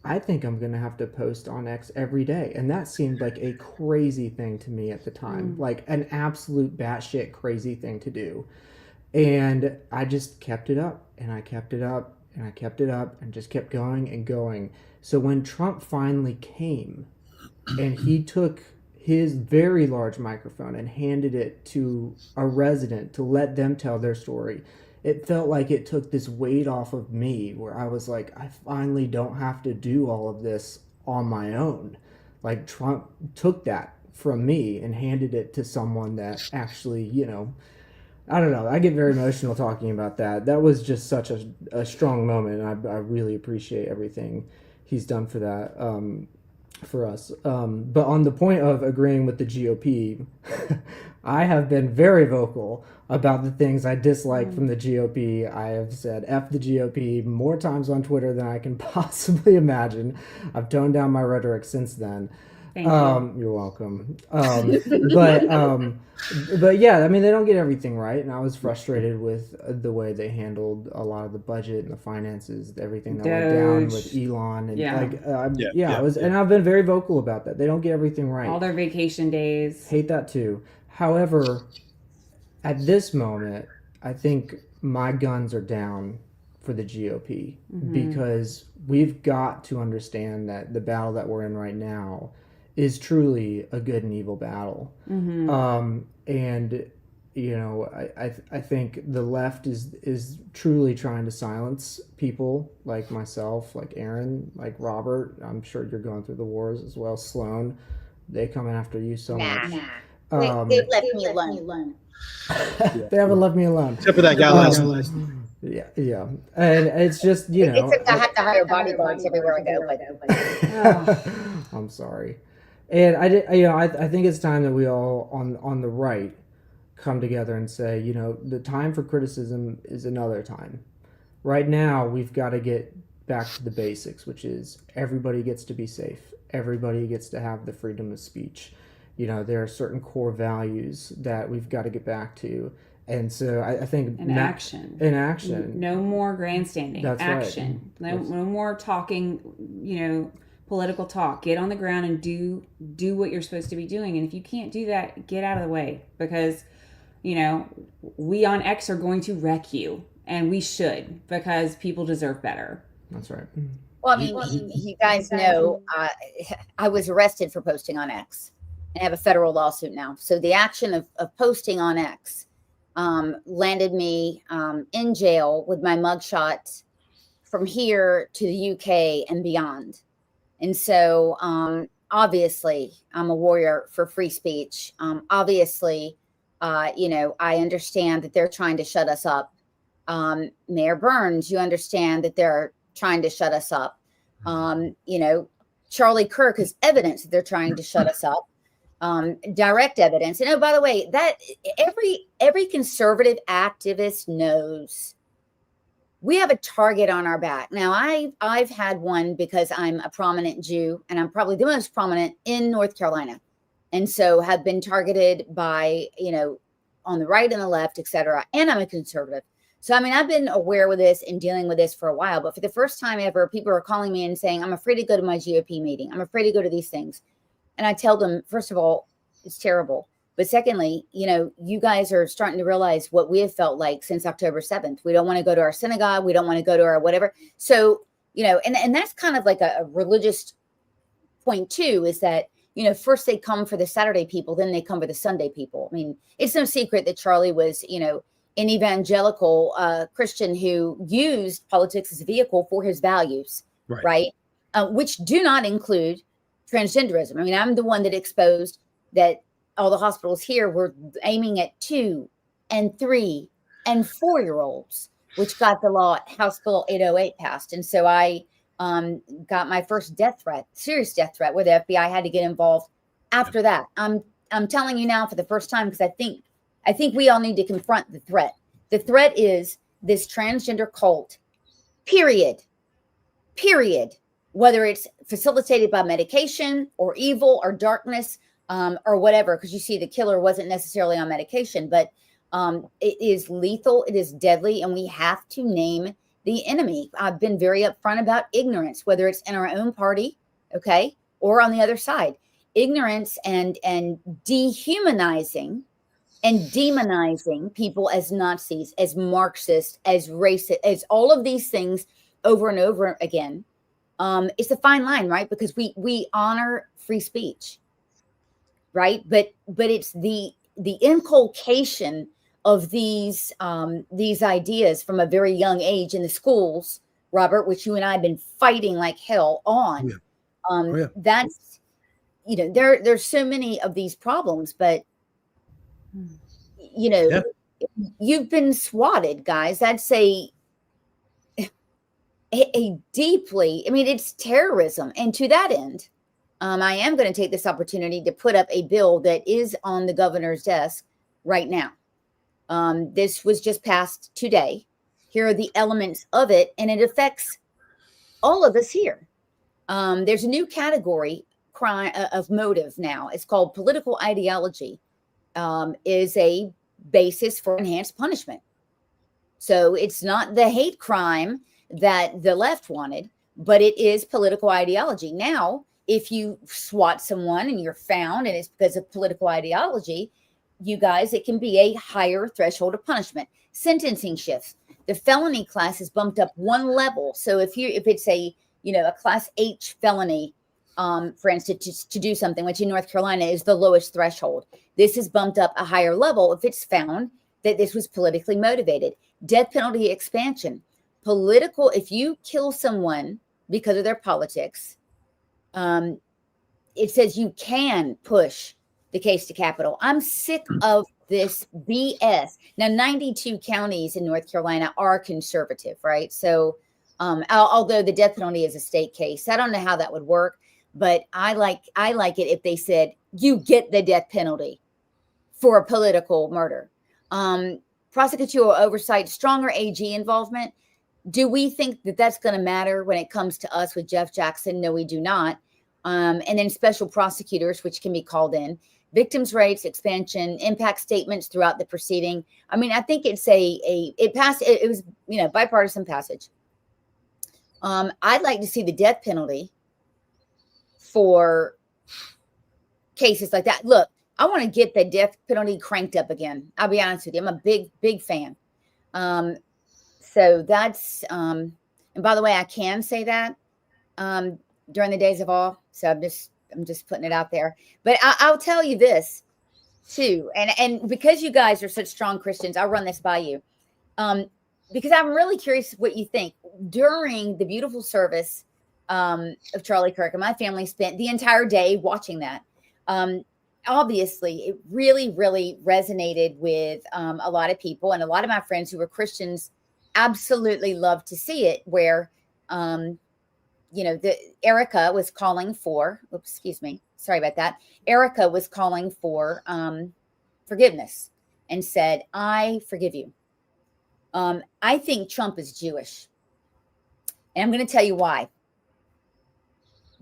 G: I think I'm going to have to post on X every day. And that seemed like a crazy thing to me at the time, like an absolute batshit crazy thing to do. And I just kept it up, and I kept it up, and I kept it up, and just kept going and going. So when Trump finally came and he took his very large microphone and handed it to a resident to let them tell their story, it felt like it took this weight off of me, where I was like, I finally don't have to do all of this on my own. Like, Trump took that from me and handed it to someone that actually, I don't know. I get very emotional talking about that. That was just such a strong moment, and I really appreciate everything he's done for that, for us. But on the point of agreeing with the GOP, I have been very vocal about the things I dislike from the GOP. I have said F the GOP more times on Twitter than I can possibly imagine. I've toned down my rhetoric since then.
F: Thank you.
G: You're welcome. But yeah, I mean, they don't get everything right, and I was frustrated with the way they handled a lot of the budget and the finances, everything that went down with Elon, and I was, and I've been very vocal about that. They don't get everything right.
F: All their vacation days.
G: Hate that too. However, at this moment, I think my guns are down for the GOP, because we've got to understand that the battle that we're in right now is truly a good and evil battle. And I think the left is truly trying to silence people like myself, like Aaron, like Robert. I'm sure you're going through the wars as well. Sloan, they coming after you so much.
C: They've left me alone.
G: They haven't left me alone.
D: Except for that guy last night.
G: Yeah. And it's just,
C: Except I have to hire bodyguards everywhere I go.
G: I'm sorry. And I think it's time that we all on the right come together and say, the time for criticism is another time. Right now, we've got to get back to the basics, which is everybody gets to be safe. Everybody gets to have the freedom of speech. There are certain core values that we've got to get back to. And so I think
F: action. No more grandstanding.
G: That's
F: action.
G: Right.
F: No more talking, political talk. Get on the ground and do what you're supposed to be doing. And if you can't do that, get out of the way, because we on X are going to wreck you, and we should, because people deserve better.
G: That's right.
C: Well, I mean, you guys know I was arrested for posting on X, and I have a federal lawsuit now. So the action of posting on X landed me in jail with my mugshot from here to the UK and beyond. And so obviously I'm a warrior for free speech. Obviously, I understand that they're trying to shut us up. Mayor Burns, you understand that they're trying to shut us up. Charlie Kirk is evidence that they're trying to shut us up. Direct evidence. And by the way, that every conservative activist knows we have a target on our back. Now, I've had one because I'm a prominent Jew, and I'm probably the most prominent in North Carolina, and so have been targeted by on the right and the left, etc. And I'm a conservative, so I mean I've been aware with this and dealing with this for a while. But for the first time ever, people are calling me and saying, "I'm afraid to go to my GOP meeting. I'm afraid to go to these things." And I tell them, first of all, it's terrible. But secondly, you guys are starting to realize what we have felt like since October 7th. We don't want to go to our synagogue. We don't want to go to our whatever. So, and that's kind of like a religious point too, is that, first they come for the Saturday people, then they come for the Sunday people. I mean, it's no secret that Charlie was, an evangelical Christian who used politics as a vehicle for his values, right? Which do not include transgenderism. I mean, I'm the one that exposed that all the hospitals here were aiming at 2 and 3 and 4-year-olds, which got the law, House Bill 808 passed. And so I got my first death threat, serious death threat, where the FBI had to get involved after that. I'm telling you now for the first time, because I think we all need to confront the threat. The threat is this transgender cult, period, whether it's facilitated by medication or evil or darkness, or whatever, because you see the killer wasn't necessarily on medication, but it is lethal, it is deadly, and we have to name the enemy. I've been very upfront about ignorance, whether it's in our own party, okay, or on the other side. Ignorance and dehumanizing and demonizing people as Nazis, as Marxists, as racist, as all of these things over and over again. It's a fine line, right? Because we honor free speech, right? But it's the inculcation of these ideas from a very young age in the schools, Robert, which you and I have been fighting like hell on. Yeah. That's, there's so many of these problems, but you've been swatted, guys. That's a deeply, I mean, it's terrorism. And to that end, I am going to take this opportunity to put up a bill that is on the governor's desk right now. This was just passed today. Here are the elements of it, and it affects all of us here. There's a new category of motive now. It's called political ideology, is a basis for enhanced punishment. So it's not the hate crime that the left wanted, but it is political ideology. Now, if you swat someone and you're found and it's because of political ideology, you guys, it can be a higher threshold of punishment. Sentencing shifts. The felony class is bumped up one level. So if it's a class H felony, for instance, to do something, which in North Carolina is the lowest threshold, this is bumped up a higher level if it's found that this was politically motivated. Death penalty expansion. If you kill someone because of their politics, it says you can push the case to capital. I'm sick of this BS. Now, 92 counties in North Carolina are conservative, right? So, although the death penalty is a state case, I don't know how that would work, but I like it if they said you get the death penalty for a political murder. Prosecutorial oversight, stronger AG involvement. Do we think that that's going to matter when it comes to us with Jeff Jackson? No, we do not. And then special prosecutors, which can be called in. Victims' rights expansion, impact statements throughout the proceeding. I mean, I think it's it passed. It was, bipartisan passage. I'd like to see the death penalty for cases like that. Look, I want to get the death penalty cranked up again. I'll be honest with you. I'm a big fan. So that's, and by the way, I can say that during the days of awe. So I'm just putting it out there. But I'll tell you this too, and because you guys are such strong Christians, I'll run this by you, because I'm really curious what you think. During the beautiful service of Charlie Kirk, and my family spent the entire day watching that. Obviously, it really, really resonated with a lot of people, and a lot of my friends who were Christians absolutely loved to see it, where Erica was calling for, sorry about that. Erica was calling for forgiveness and said, I forgive you. I think Trump is Jewish. And I'm going to tell you why.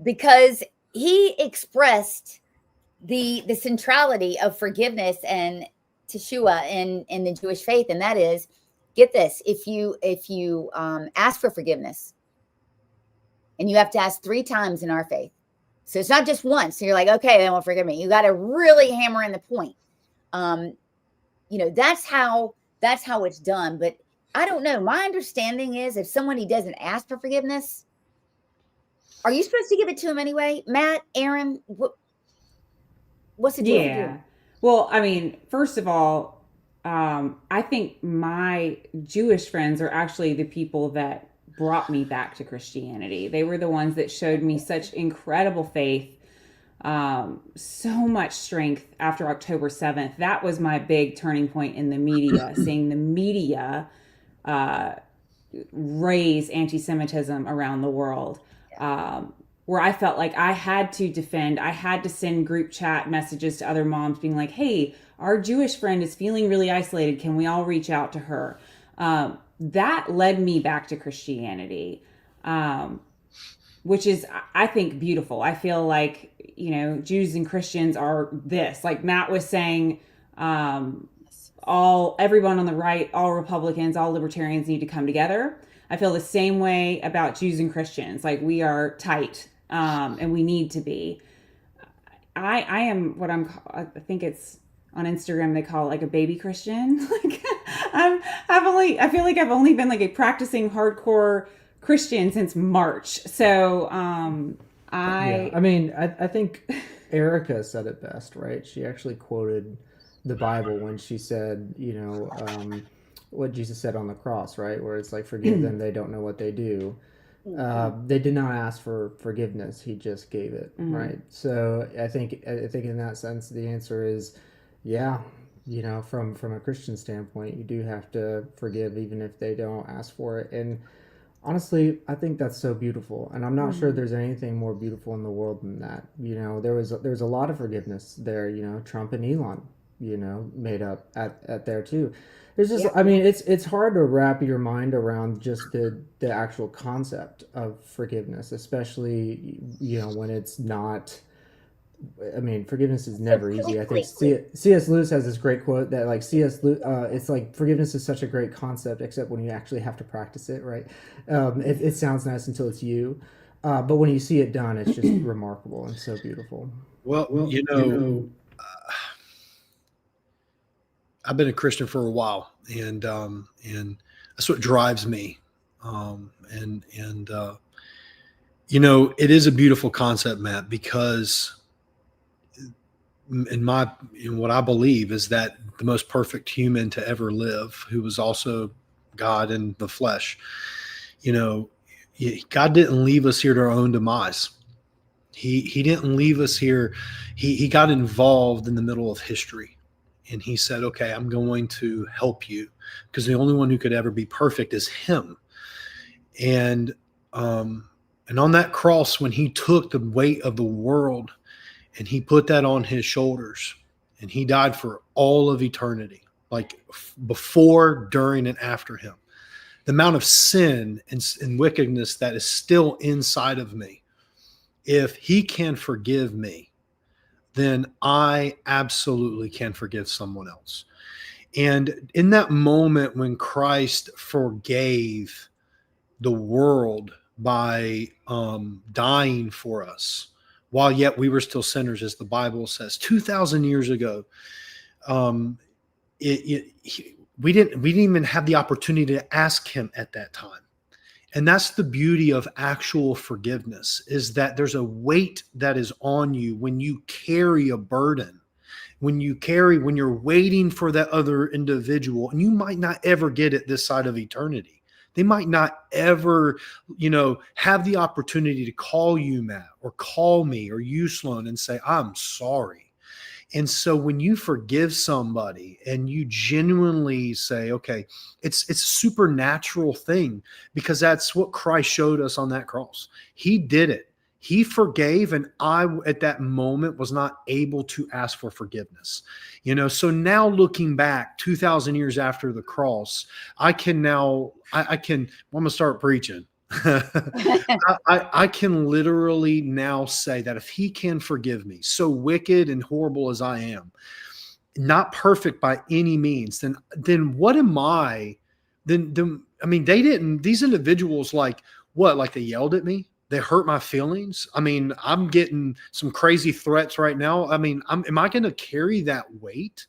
C: Because he expressed the centrality of forgiveness and Teshua in the Jewish faith. And that is, get this, if you ask for forgiveness, and you have to ask 3 times in our faith. So it's not just once. So you're like, okay, they won't forgive me. You got to really hammer in the point. That's how it's done. But I don't know. My understanding is if somebody doesn't ask for forgiveness, are you supposed to give it to him anyway? Matt, Aaron, what's the deal?
F: Yeah. Well, I mean, first of all, I think my Jewish friends are actually the people that brought me back to Christianity. They were the ones that showed me such incredible faith So much strength after October 7th. That was my big turning point in the media, seeing the media raise anti-Semitism around the world, where I felt like I had to defend. I had to send group chat messages to other moms being like, hey, our Jewish friend is feeling really isolated. Can we all reach out to her? That led me back to Christianity, which is, I think, beautiful. I feel like, Jews and Christians are this, like Matt was saying, everyone on the right, all Republicans, all libertarians need to come together. I feel the same way about Jews and Christians. Like, we are tight, and we need to be. I am what I think it's on Instagram, they call it like a baby Christian. Like, I feel like I've only been like a practicing hardcore Christian since March. So,
G: I think Erica said it best, right? She actually quoted the Bible when she said, what Jesus said on the cross, right? Where it's like, forgive them, they don't know what they do. They did not ask for forgiveness. He just gave it, right? So I think in that sense, the answer is, from a Christian standpoint, you do have to forgive even if they don't ask for it. And honestly, I think that's so beautiful, and I'm not sure there's anything more beautiful in the world than that. There was a lot of forgiveness there. Trump and Elon, made up at there too. There's just, it's hard to wrap your mind around just the actual concept of forgiveness, especially when it's not. Forgiveness is never easy. I think C.S. Lewis has this great quote that, like, it's like forgiveness is such a great concept, except when you actually have to practice it, right? It sounds nice until it's you, but when you see it done, it's just remarkable and so beautiful.
D: Well, I've been a Christian for a while, and that's what drives me. It is a beautiful concept, Matt, because in what I believe is that the most perfect human to ever live, who was also God in the flesh, God didn't leave us here to our own demise. He didn't leave us here. He got involved in the middle of history, and he said, okay, I'm going to help you, because the only one who could ever be perfect is him. And on that cross, when he took the weight of the world and he put that on his shoulders, and he died for all of eternity, like before, during, and after him. The amount of sin and wickedness that is still inside of me, if he can forgive me, then I absolutely can forgive someone else. And in that moment when Christ forgave the world by dying for us, while yet we were still sinners, as the Bible says, 2,000 years ago, we didn't even have the opportunity to ask him at that time. And that's the beauty of actual forgiveness, is that there's a weight that is on you when you carry a burden, when you're waiting for that other individual, and you might not ever get it this side of eternity. They might not ever, have the opportunity to call you, Matt, or call me, or you, Sloan, and say, I'm sorry. And so when you forgive somebody and you genuinely say, okay, it's a supernatural thing, because that's what Christ showed us on that cross. He did it. He forgave, and I, at that moment, was not able to ask for forgiveness. So now looking back 2,000 years after the cross, I'm going to start preaching. I can literally now say that if he can forgive me, so wicked and horrible as I am, not perfect by any means, then what am I? These individuals, like they yelled at me. They hurt my feelings. I'm getting some crazy threats right now. Am I going to carry that weight?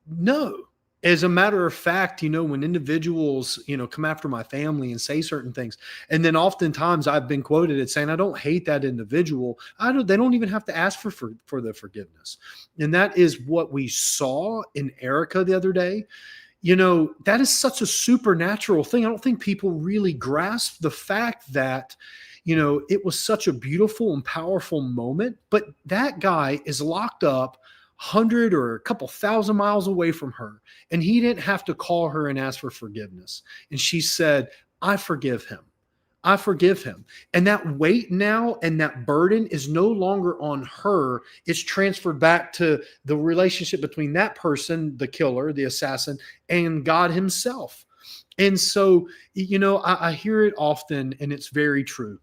D: No. As a matter of fact, when individuals, come after my family and say certain things, and then oftentimes I've been quoted as saying, I don't hate that individual. They don't even have to ask for the forgiveness. And that is what we saw in Erica the other day. That is such a supernatural thing. I don't think people really grasp the fact that, it was such a beautiful and powerful moment. But that guy is locked up 100 or a couple thousand miles away from her, and he didn't have to call her and ask for forgiveness. And she said, I forgive him. I forgive him. And that weight now and that burden is no longer on her. It's transferred back to the relationship between that person, the killer, the assassin, and God himself. And so, I hear it often, and it's very true,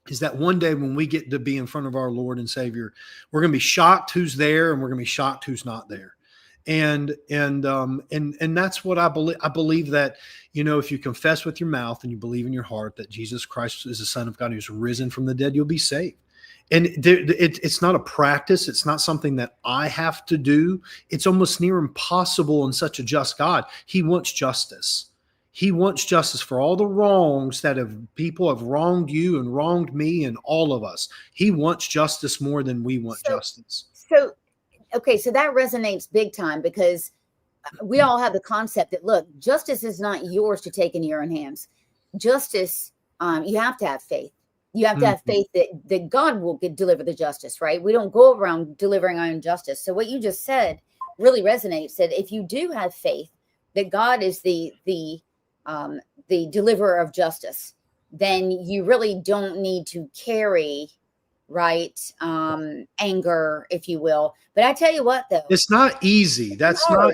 D: is that one day when we get to be in front of our Lord and Savior, we're going to be shocked who's there, and we're going to be shocked who's not there. And that's what I believe. I believe that, if you confess with your mouth and you believe in your heart that Jesus Christ is the Son of God who's risen from the dead, you'll be saved. And it's not a practice. It's not something that I have to do. It's almost near impossible in such a just God. He wants justice. He wants justice for all the wrongs that people have wronged you and wronged me and all of us. He wants justice more than we want justice.
C: Okay, so that resonates big time, because we all have the concept that, look, justice is not yours to take into your own hands. Justice, you have to have faith. You have to have faith that God will deliver the justice, right? We don't go around delivering our own justice. So what you just said really resonates, that if you do have faith that God is the deliverer of justice, then you really don't need to carry anger, if you will. But I tell you what, though,
D: it's not easy. That's not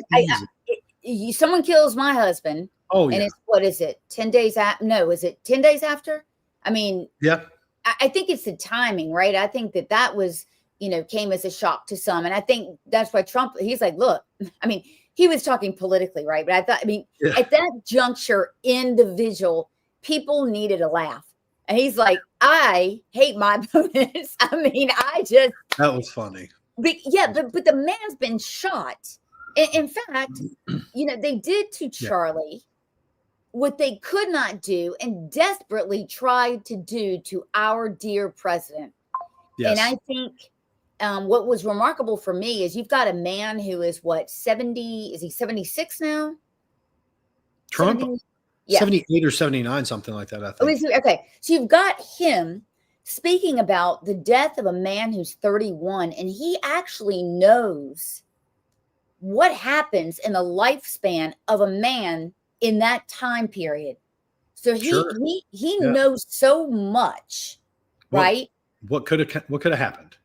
D: easy.
C: Someone kills my husband.
D: Oh, yeah.
C: And it's, what is it? 10 days after? No, is it 10 days after? I mean,
D: yeah.
C: I think it's the timing, right? I think that was, came as a shock to some. And I think that's why Trump, he's like, look, I mean, he was talking politically, right? But at that juncture in the vigil, people needed a laugh. And he's like, I hate my opponents. I mean,
D: that was funny.
C: But the man's been shot. In fact, they did to Charlie what they could not do and desperately tried to do to our dear president. Yes. And I think what was remarkable for me is you've got a man who is 70, is he 76 now?
D: Trump? 78 or 79, something like that, I think.
C: Okay. So you've got him speaking about the death of a man who's 31, and he actually knows what happens in the lifespan of a man in that time period. So he knows so much, right?
D: What could have happened?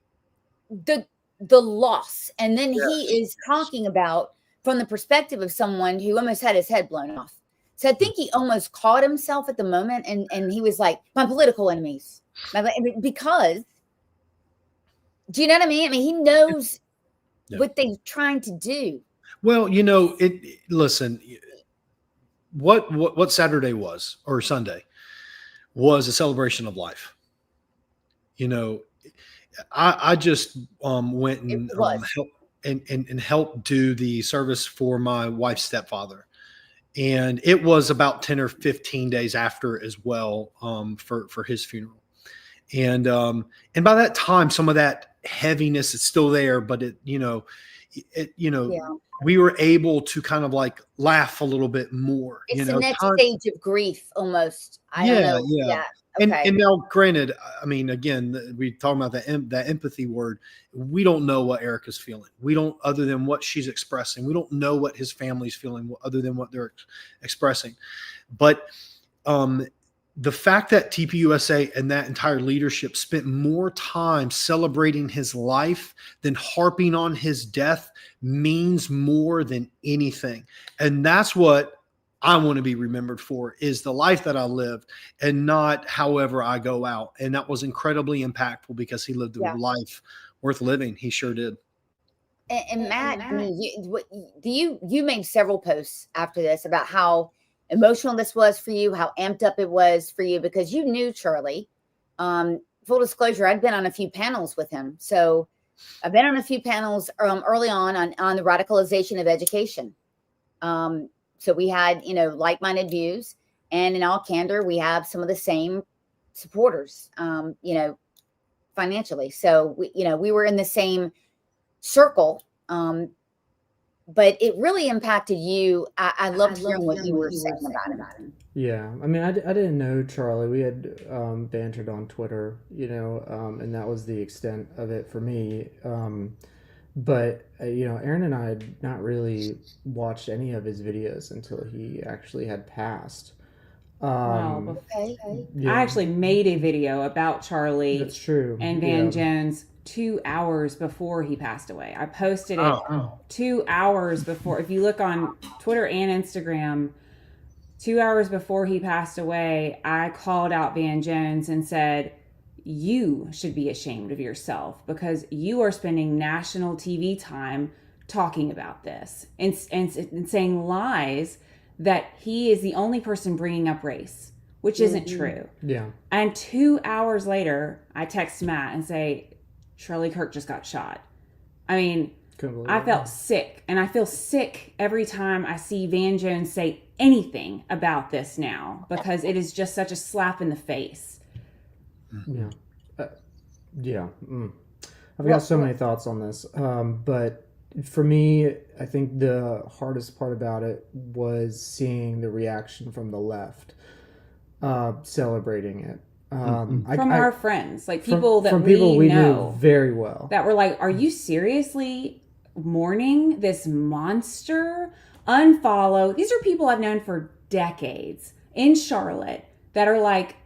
C: The loss. And then he is talking about from the perspective of someone who almost had his head blown off. So I think he almost caught himself at the moment, and he was like, my political enemies. Because, do you know what I mean? I mean, he knows what they're trying to do.
D: Well, listen, what Saturday was, or Sunday, was a celebration of life. I just went and helped do the service for my wife's stepfather. And it was about 10 or 15 days after as well, for his funeral. And by that time, some of that heaviness is still there, but we were able to kind of like laugh a little bit more.
C: It's the next stage of grief almost. I don't know. Yeah. Okay.
D: And now, granted, I mean, again, we talking about that empathy word. We don't know what Erica's feeling. We don't, other than what she's expressing. We don't know what his family's feeling, other than what they're expressing. But the fact that TPUSA and that entire leadership spent more time celebrating his life than harping on his death means more than anything. And that's what I want to be remembered for, is the life that I lived, and not however I go out. And that was incredibly impactful, because he lived a life worth living. He sure did.
C: And Matt, I mean, you made several posts after this about how emotional this was for you, how amped up it was for you, because you knew Charlie. Full disclosure, I'd been on a few panels with him. So I've been on a few panels early on the radicalization of education. So we had, like-minded views, and in all candor, we have some of the same supporters, financially. So we were in the same circle, but it really impacted you. I loved hearing what you were saying about it.
G: Yeah, I mean, I didn't know Charlie. We had bantered on Twitter, and that was the extent of it for me. But Aaron and I had not really watched any of his videos until he actually had passed.
F: Wow.
C: Okay.
F: I actually made a video about Charlie
G: That's true.
F: and Van Jones 2 hours before he passed away. I posted it 2 hours before. If you look on Twitter and Instagram, 2 hours before he passed away, I called out Van Jones and said, you should be ashamed of yourself because you are spending national TV time talking about this and saying lies that he is the only person bringing up race, which isn't true.
G: Yeah.
F: And 2 hours later, I text Matt and say, Charlie Kirk just got shot. I mean, I felt sick, and I feel sick every time I see Van Jones say anything about this now because it is just such a slap in the face.
G: Yeah. Yeah. I've got so many thoughts on this. But for me, I think the hardest part about it was seeing the reaction from the left, celebrating it.
F: From our friends, like people
G: from
F: that
G: people we
F: know
G: knew very well.
F: that were like, are you seriously mourning this monster? Unfollow. These are people I've known for decades in Charlotte that are like,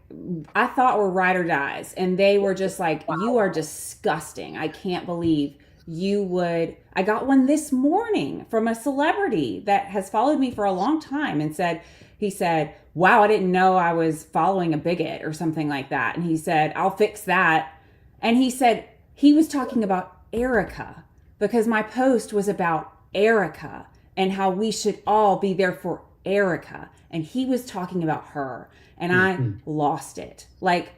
F: I thought were ride or dies. And they were just like, you are disgusting. I can't believe you would. I got one this morning from a celebrity that has followed me for a long time and he said, wow, I didn't know I was following a bigot or something like that. And he said, I'll fix that. And he said he was talking about Erica because my post was about Erica and how we should all be there for Erica. And he was talking about her. And I lost it. Like,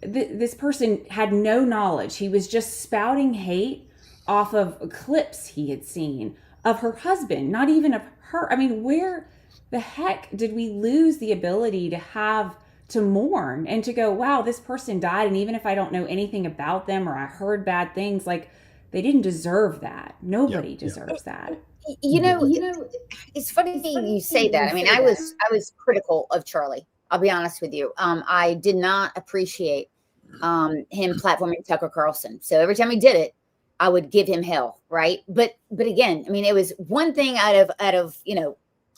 F: this person had no knowledge. He was just spouting hate off of clips he had seen of her husband, not even of her. I mean, where the heck did we lose the ability to mourn and to go, wow, this person died. And even if I don't know anything about them or I heard bad things, like, they didn't deserve that. Nobody deserves that.
C: It's funny you say that. I mean, I was critical of Charlie. I'll be honest with you. I did not appreciate him platforming Tucker Carlson. So every time he did it, I would give him hell, right? But again, I mean, it was one thing out of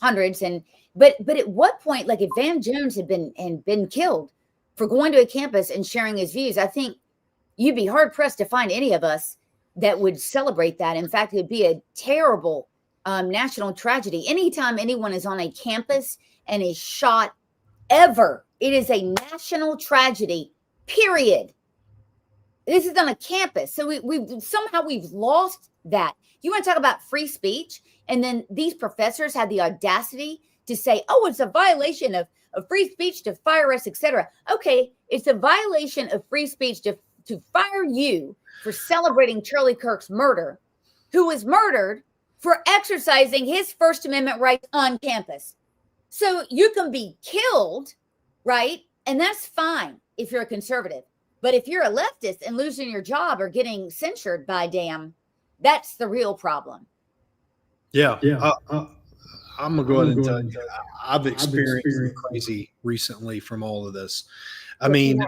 C: hundreds. But at what point, like if Van Jones had been killed for going to a campus and sharing his views, I think you'd be hard pressed to find any of us that would celebrate that. In fact, it would be a terrible national tragedy. Anytime anyone is on a campus and is shot ever, it is a national tragedy, period. This is on a campus. So we've lost that. You want to talk about free speech? And then these professors had the audacity to say, oh, it's a violation of free speech to fire us, etc. Okay, it's a violation of free speech to fire you for celebrating Charlie Kirk's murder, who was murdered for exercising his First Amendment rights on campus. So you can be killed, right? And that's fine if you're a conservative. But if you're a leftist and losing your job or getting censured by damn, that's the real problem.
D: Yeah. I'm going to go ahead and tell you, I've experienced crazy recently from all of this. I mean,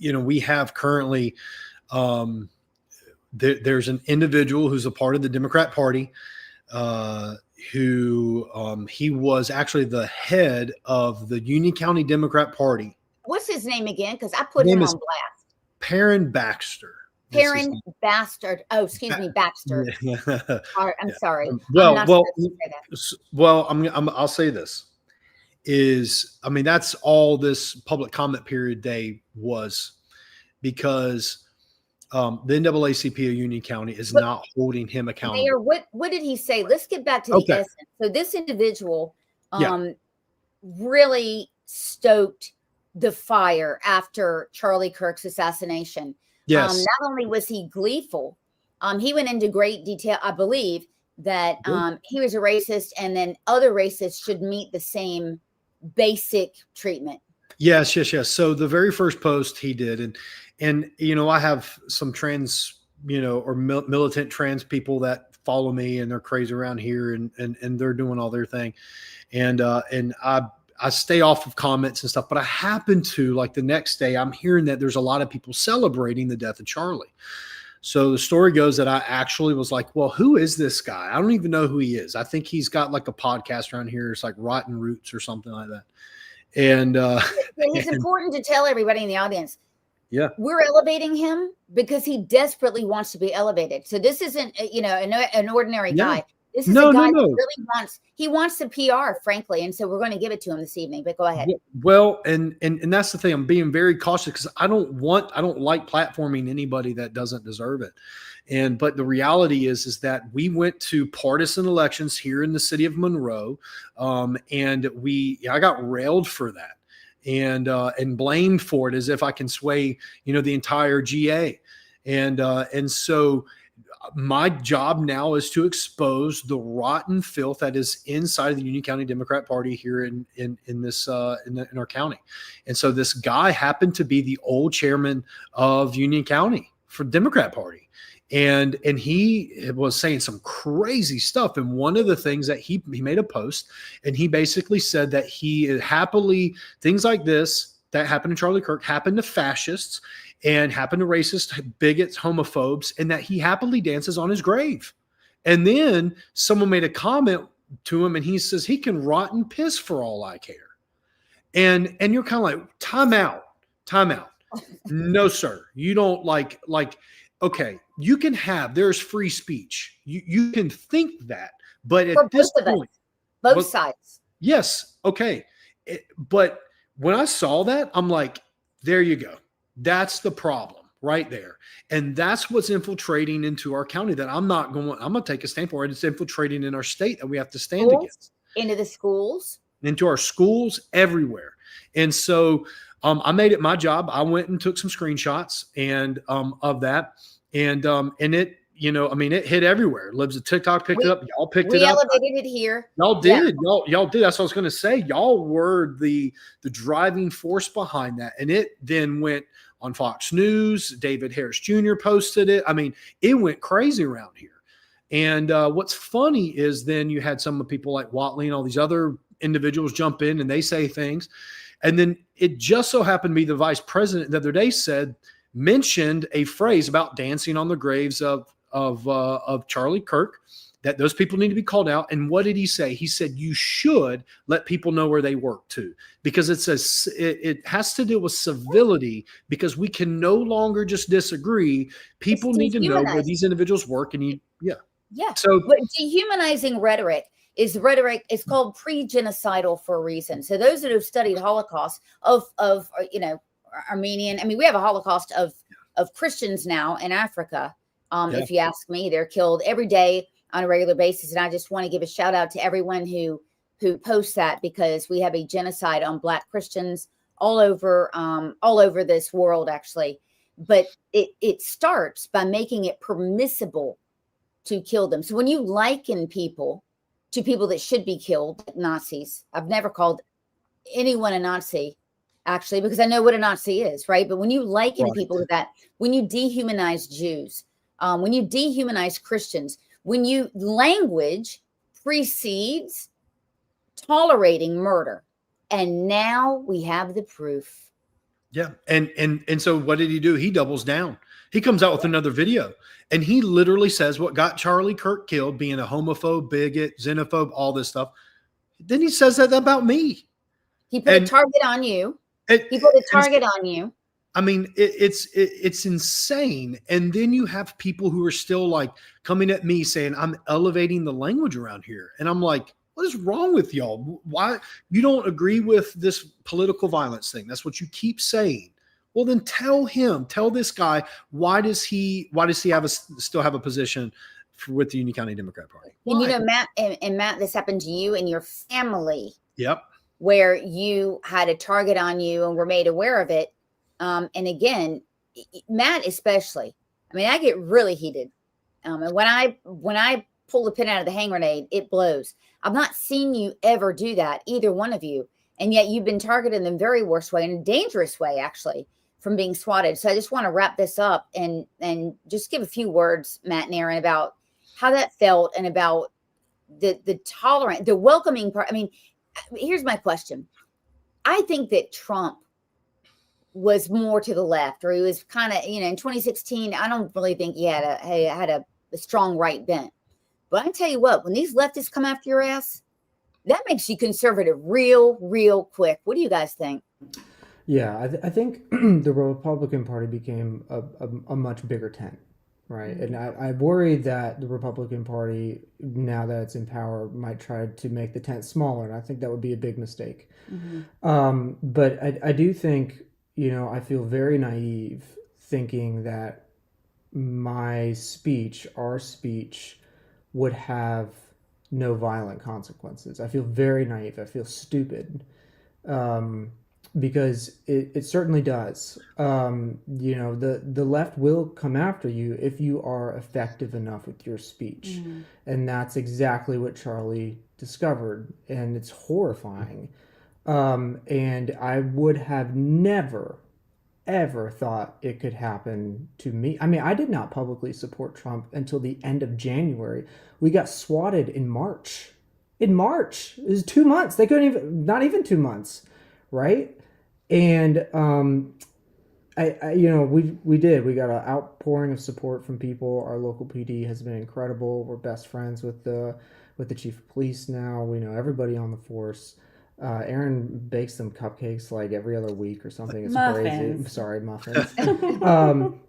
D: we have currently, there's an individual who's a part of the Democrat Party, who he was actually the head of the Union County Democrat Party.
C: What's his name again? Because I put him on blast.
D: Perrin Baxter.
C: Perrin Bastard. Oh, excuse me, Baxter. I'm sorry.
D: I'll say this that's all this public comment period day was, because the NAACP of Union County is not holding him accountable.
C: Mayor, what did he say? Let's get back to the essence. So this individual really stoked the fire after Charlie Kirk's assassination.
D: Yes.
C: Not only was he gleeful, he went into great detail, I believe, that he was a racist and then other racists should meet the same basic treatment.
D: Yes. So the very first post he did, and I have some trans, or militant trans people that follow me and they're crazy around here and they're doing all their thing. And I stay off of comments and stuff, but I happen to, like, the next day, I'm hearing that there's a lot of people celebrating the death of Charlie. So the story goes that I actually was like, well, who is this guy? I don't even know who he is. I think he's got like a podcast around here. It's like Rotten Roots or something like that. And
C: it's important to tell everybody in the audience.
D: Yeah,
C: we're elevating him because he desperately wants to be elevated. So this isn't, an ordinary guy. This is a guy who really wants the PR, frankly. And so we're going to give it to him this evening, but go ahead.
D: Well, and that's the thing. I'm being very cautious because I don't like platforming anybody that doesn't deserve it. But the reality is that we went to partisan elections here in the city of Monroe. And I got railed for that and blamed for it as if I can sway, the entire GA. And so my job now is to expose the rotten filth that is inside of the Union County Democrat Party here in our county. And so this guy happened to be the old chairman of Union County for Democrat Party. And he was saying some crazy stuff. And one of the things that he made a post, and he basically said that things like this that happened to Charlie Kirk happened to fascists and happened to racists, bigots, homophobes, and that he happily dances on his grave. And then someone made a comment to him, and he says he can rot and piss for all I care. And you're kind of like, time out. No, sir. You don't like, okay, you can there's free speech. You can think that, but at this point,
C: both sides.
D: Yes. Okay. But when I saw that, I'm like, there you go. That's the problem right there. And that's what's infiltrating into our county that I'm going to take a stand for. It's infiltrating in our state that we have to stand against.
C: Into the schools.
D: Into our schools, everywhere. And so I made it my job. I went and took some screenshots of that. And it, it hit everywhere. Libs of TikTok picked it up. Y'all picked it up.
C: We elevated it here.
D: Y'all did. Yeah. Y'all did. That's what I was going to say. Y'all were the driving force behind that. And it then went on Fox News. David Harris Jr. posted it. I mean, it went crazy around here. And what's funny is then you had some of people like Watley and all these other individuals jump in and they say things. And then it just so happened to be the vice president the other day mentioned a phrase about dancing on the graves of Charlie Kirk, that those people need to be called out. And what did he say? He said, you should let people know where they work too, because it has to deal with civility, because we can no longer just disagree. People need to know where these individuals work. And
C: yeah.
D: So
C: dehumanizing rhetoric is called pre-genocidal for a reason. So those that have studied Holocaust of Armenian, we have a Holocaust of Christians now in Africa. If you ask me, they're killed every day on a regular basis. And I just want to give a shout out to everyone who posts that, because we have a genocide on Black Christians all over this world, actually. But it starts by making it permissible to kill them. So when you liken people to people that should be killed, like Nazis, I've never called anyone a Nazi, actually, because I know what a Nazi is, right? But when you liken people to that, when you dehumanize Jews, when you dehumanize Christians, when language precedes tolerating murder, and now we have the proof.
D: Yeah. And so what did he do? He doubles down. He comes out with another video, and he literally says what got Charlie Kirk killed, being a homophobe, bigot, xenophobe, all this stuff. Then he says that about me.
C: He put a target on you.
D: I mean, it's insane. And then you have people who are still like coming at me saying I'm elevating the language around here. And I'm like, what is wrong with y'all? Why you don't agree with this political violence thing? That's what you keep saying. Well, then tell this guy, why does he still have a position with the Union County Democrat Party?
C: Why? And Matt, this happened to you and your family.
D: Yep.
C: Where you had a target on you and were made aware of it. And again, Matt especially, I get really heated. And when I pull the pin out of the hand grenade, it blows. I've not seen you ever do that, either one of you. And yet you've been targeted in the very worst way, in a dangerous way, actually, from being swatted. So I just want to wrap this up and just give a few words, Matt and Aaron, about how that felt and about the tolerant, the welcoming part. I mean, here's my question. I think that Trump was more to the left, or he was kind of, in 2016, I don't really think he had a strong right bent. But I tell you what, when these leftists come after your ass, that makes you conservative real quick. What do you guys think?
G: Yeah, I think the Republican Party became a much bigger tent, right? And I worry that the Republican Party, now that it's in power, might try to make the tent smaller, and I think that would be a big mistake. But I do think, I feel very naive thinking that our speech, would have no violent consequences. I feel very naive. I feel stupid. Because it certainly does. The left will come after you if you are effective enough with your speech. And that's exactly what Charlie discovered. And it's horrifying. And I would have never, ever thought it could happen to me. I mean, I did not publicly support Trump until the end of January. We got swatted in March. In March. It was 2 months. They couldn't even, not even 2 months. Right? And we got an outpouring of support from people. Our local PD has been incredible. We're best friends with the chief of police now. We know everybody on the force. Aaron bakes them cupcakes like every other week or something. It's
F: muffins.
G: Crazy. Sorry, muffins.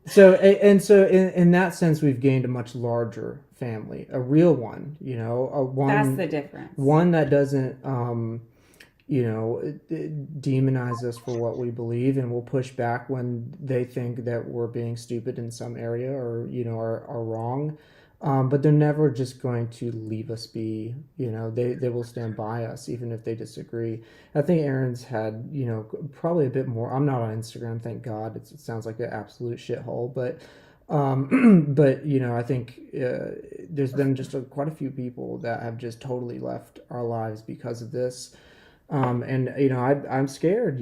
G: So in that sense, we've gained a much larger family, a real one.
F: That's the difference.
G: One that doesn't demonize us for what we believe, and will push back when they think that we're being stupid in some area or are wrong. But they're never just going to leave us be. They will stand by us even if they disagree. I think Aaron's had probably a bit more. I'm not on Instagram, thank God. It sounds like an absolute shithole, but I think there's been just quite a few people that have just totally left our lives because of this. And I'm scared,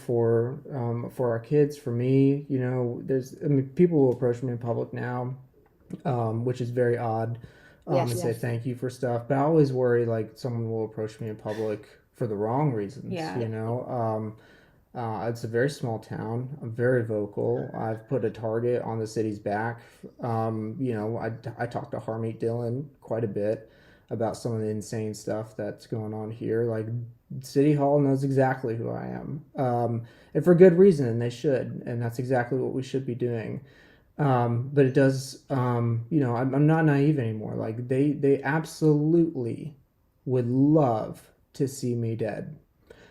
G: for our kids, for me. People will approach me in public now, which is very odd, and say thank you for stuff. But I always worry like someone will approach me in public for the wrong reasons. It's a very small town. I'm very vocal. I've put a target on the city's back. I talked to Harmeet Dillon quite a bit about some of the insane stuff that's going on here. Like, City Hall knows exactly who I am, and for good reason, and they should, and that's exactly what we should be doing. But it does, I'm not naive anymore. Like, they absolutely would love to see me dead.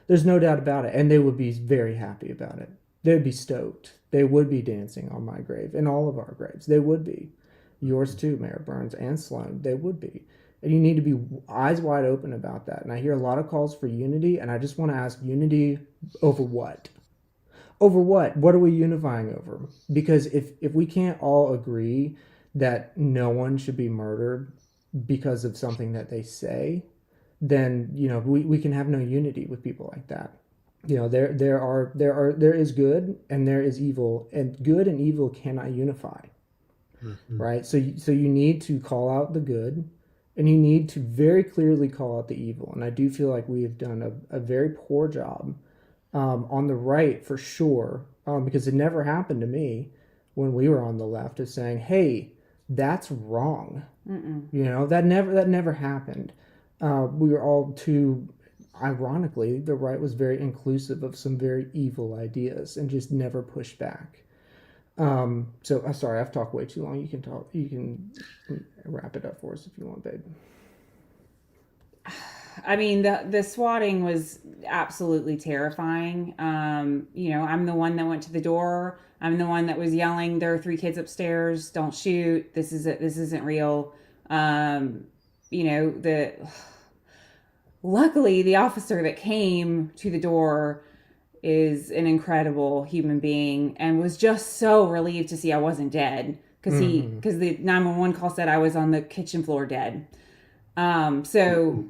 G: There's no doubt about it, and they would be very happy about it. They'd be stoked. They would be dancing on my grave, and all of our graves. They would be. Yours too, Mayor Burns and Sloan. They would be. And you need to be eyes wide open about that. And I hear a lot of calls for unity, and I just want to ask, unity over what? Over what? What are we unifying over? Because if we can't all agree that no one should be murdered because of something that they say, then we can have no unity with people like that. There is good and there is evil, and good and evil cannot unify. Right? So you need to call out the good, and you need to very clearly call out the evil. And I do feel like we have done a very poor job on the right, for sure, because it never happened to me when we were on the left, of saying, hey, that's wrong. That never happened. We were all too, ironically, the right was very inclusive of some very evil ideas and just never pushed back. So I'm sorry, I've talked way too long. You can wrap it up for us if you want, babe.
F: I mean, the swatting was absolutely terrifying. I'm the one that went to the door. I'm the one that was yelling, there are 3 kids upstairs, don't shoot, this isn't real. Luckily the officer that came to the door is an incredible human being and was just so relieved to see I wasn't dead, because the 911 call said I was on the kitchen floor dead. So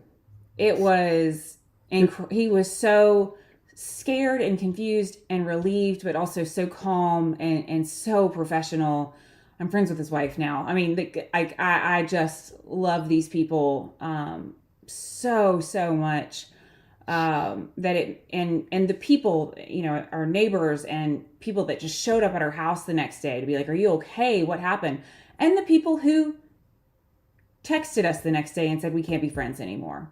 F: it was he was so scared and confused and relieved, but also so calm and so professional. I'm friends with his wife now. I mean, I just love these people so much. That it and the people, you know, our neighbors and people that just showed up at our house the next day to be like, "Are you okay? What happened?" And the people who texted us the next day and said, "We can't be friends anymore.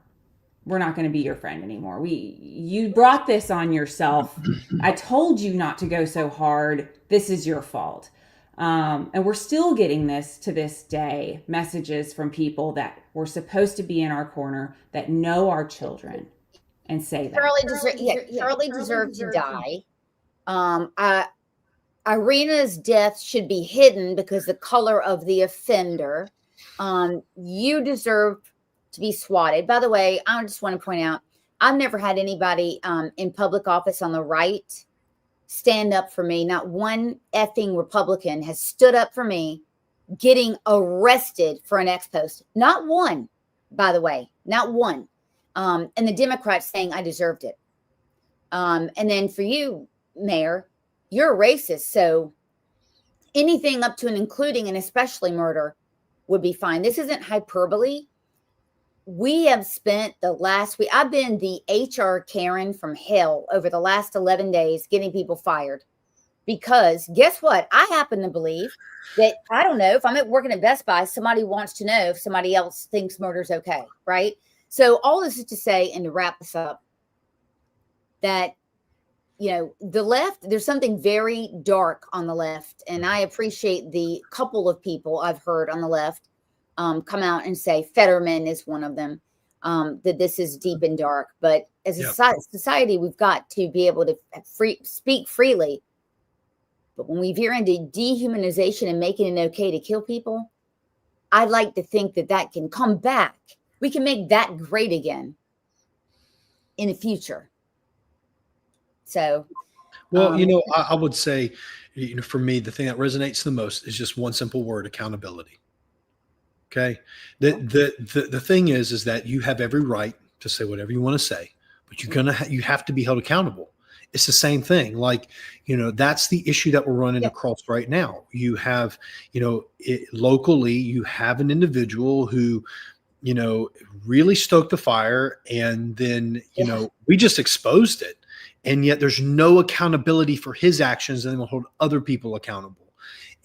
F: We're not going to be your friend anymore. You brought this on yourself. I told you not to go so hard. This is your fault." And we're still getting this to this day, messages from people that were supposed to be in our corner, that know our children, and say that.
C: Charlie deserved to die. Irina's death should be hidden because the color of the offender. You deserve to be swatted. By the way, I just want to point out, I've never had anybody in public office on the right stand up for me. Not one effing Republican has stood up for me getting arrested for an ex post. Not one, by the way, not one. And the Democrats saying I deserved it. And then for you, Mayor, you're a racist. So anything up to and including and especially murder would be fine. This isn't hyperbole. We have spent the last week, I've been the HR Karen from hell over the last 11 days getting people fired. Because guess what? I happen to believe that, I don't know, if I'm working at Best Buy, somebody wants to know if somebody else thinks murder's okay, right? So all this is to say, and to wrap this up, that, you know, the left, there's something very dark on the left. And I appreciate the couple of people I've heard on the left come out and say, Fetterman is one of them, that this is deep and dark. But as a society, we've got to be able to speak freely. But when we veer into dehumanization and making it okay to kill people, I'd like to think that that can come back. We can make that great again in the future. So,
D: well, you know, I would say, you know, for me, the thing that resonates the most is just one simple word: accountability. Okay. The thing is that you have every right to say whatever you want to say, but you have to be held accountable. It's the same thing. Like, you know, that's the issue that we're running across right now. You have, you know, locally, you have an individual who, you know, really stoked the fire, and then, you know, we just exposed it. And yet there's no accountability for his actions, and they will hold other people accountable.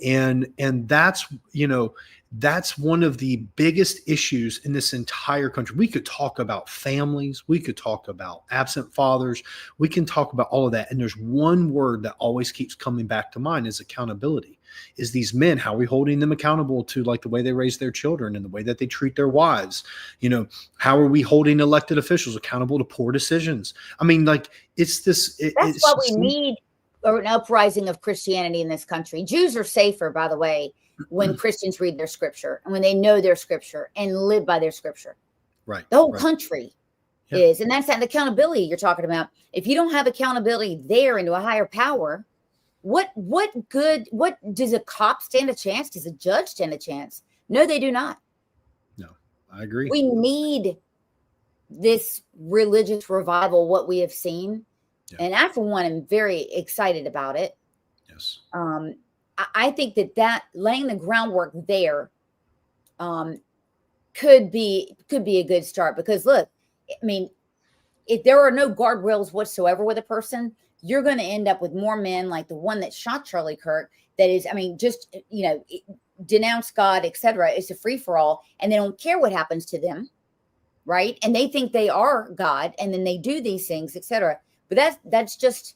D: And that's, you know, that's one of the biggest issues in this entire country. We could talk about families. We could talk about absent fathers. We can talk about all of that. And there's one word that always keeps coming back to mind is accountability. Is these men, how are we holding them accountable to, like, the way they raise their children and the way that they treat their wives? You know, how are we holding elected officials accountable to poor decisions? I mean, like, it's this.
C: That's what we need, an uprising of Christianity in this country. Jews are safer, by the way, when Christians read their scripture and when they know their scripture and live by their scripture. Right. The whole country is. And that's that accountability you're talking about. If you don't have accountability there into a higher power, what does a cop stand a chance? Does a judge stand a chance? No, they do not.
D: No, I agree.
C: We need this religious revival, what we have seen. Yeah. And I, for one, am very excited about it.
D: Yes.
C: I think that laying the groundwork there could be a good start, because look, I mean, if there are no guardrails whatsoever with a person, you're going to end up with more men like the one that shot Charlie Kirk. That is, I mean, just, you know, denounce God, etc. It's a free for all, and they don't care what happens to them, right? And they think they are God, and then they do these things, etc. But that's just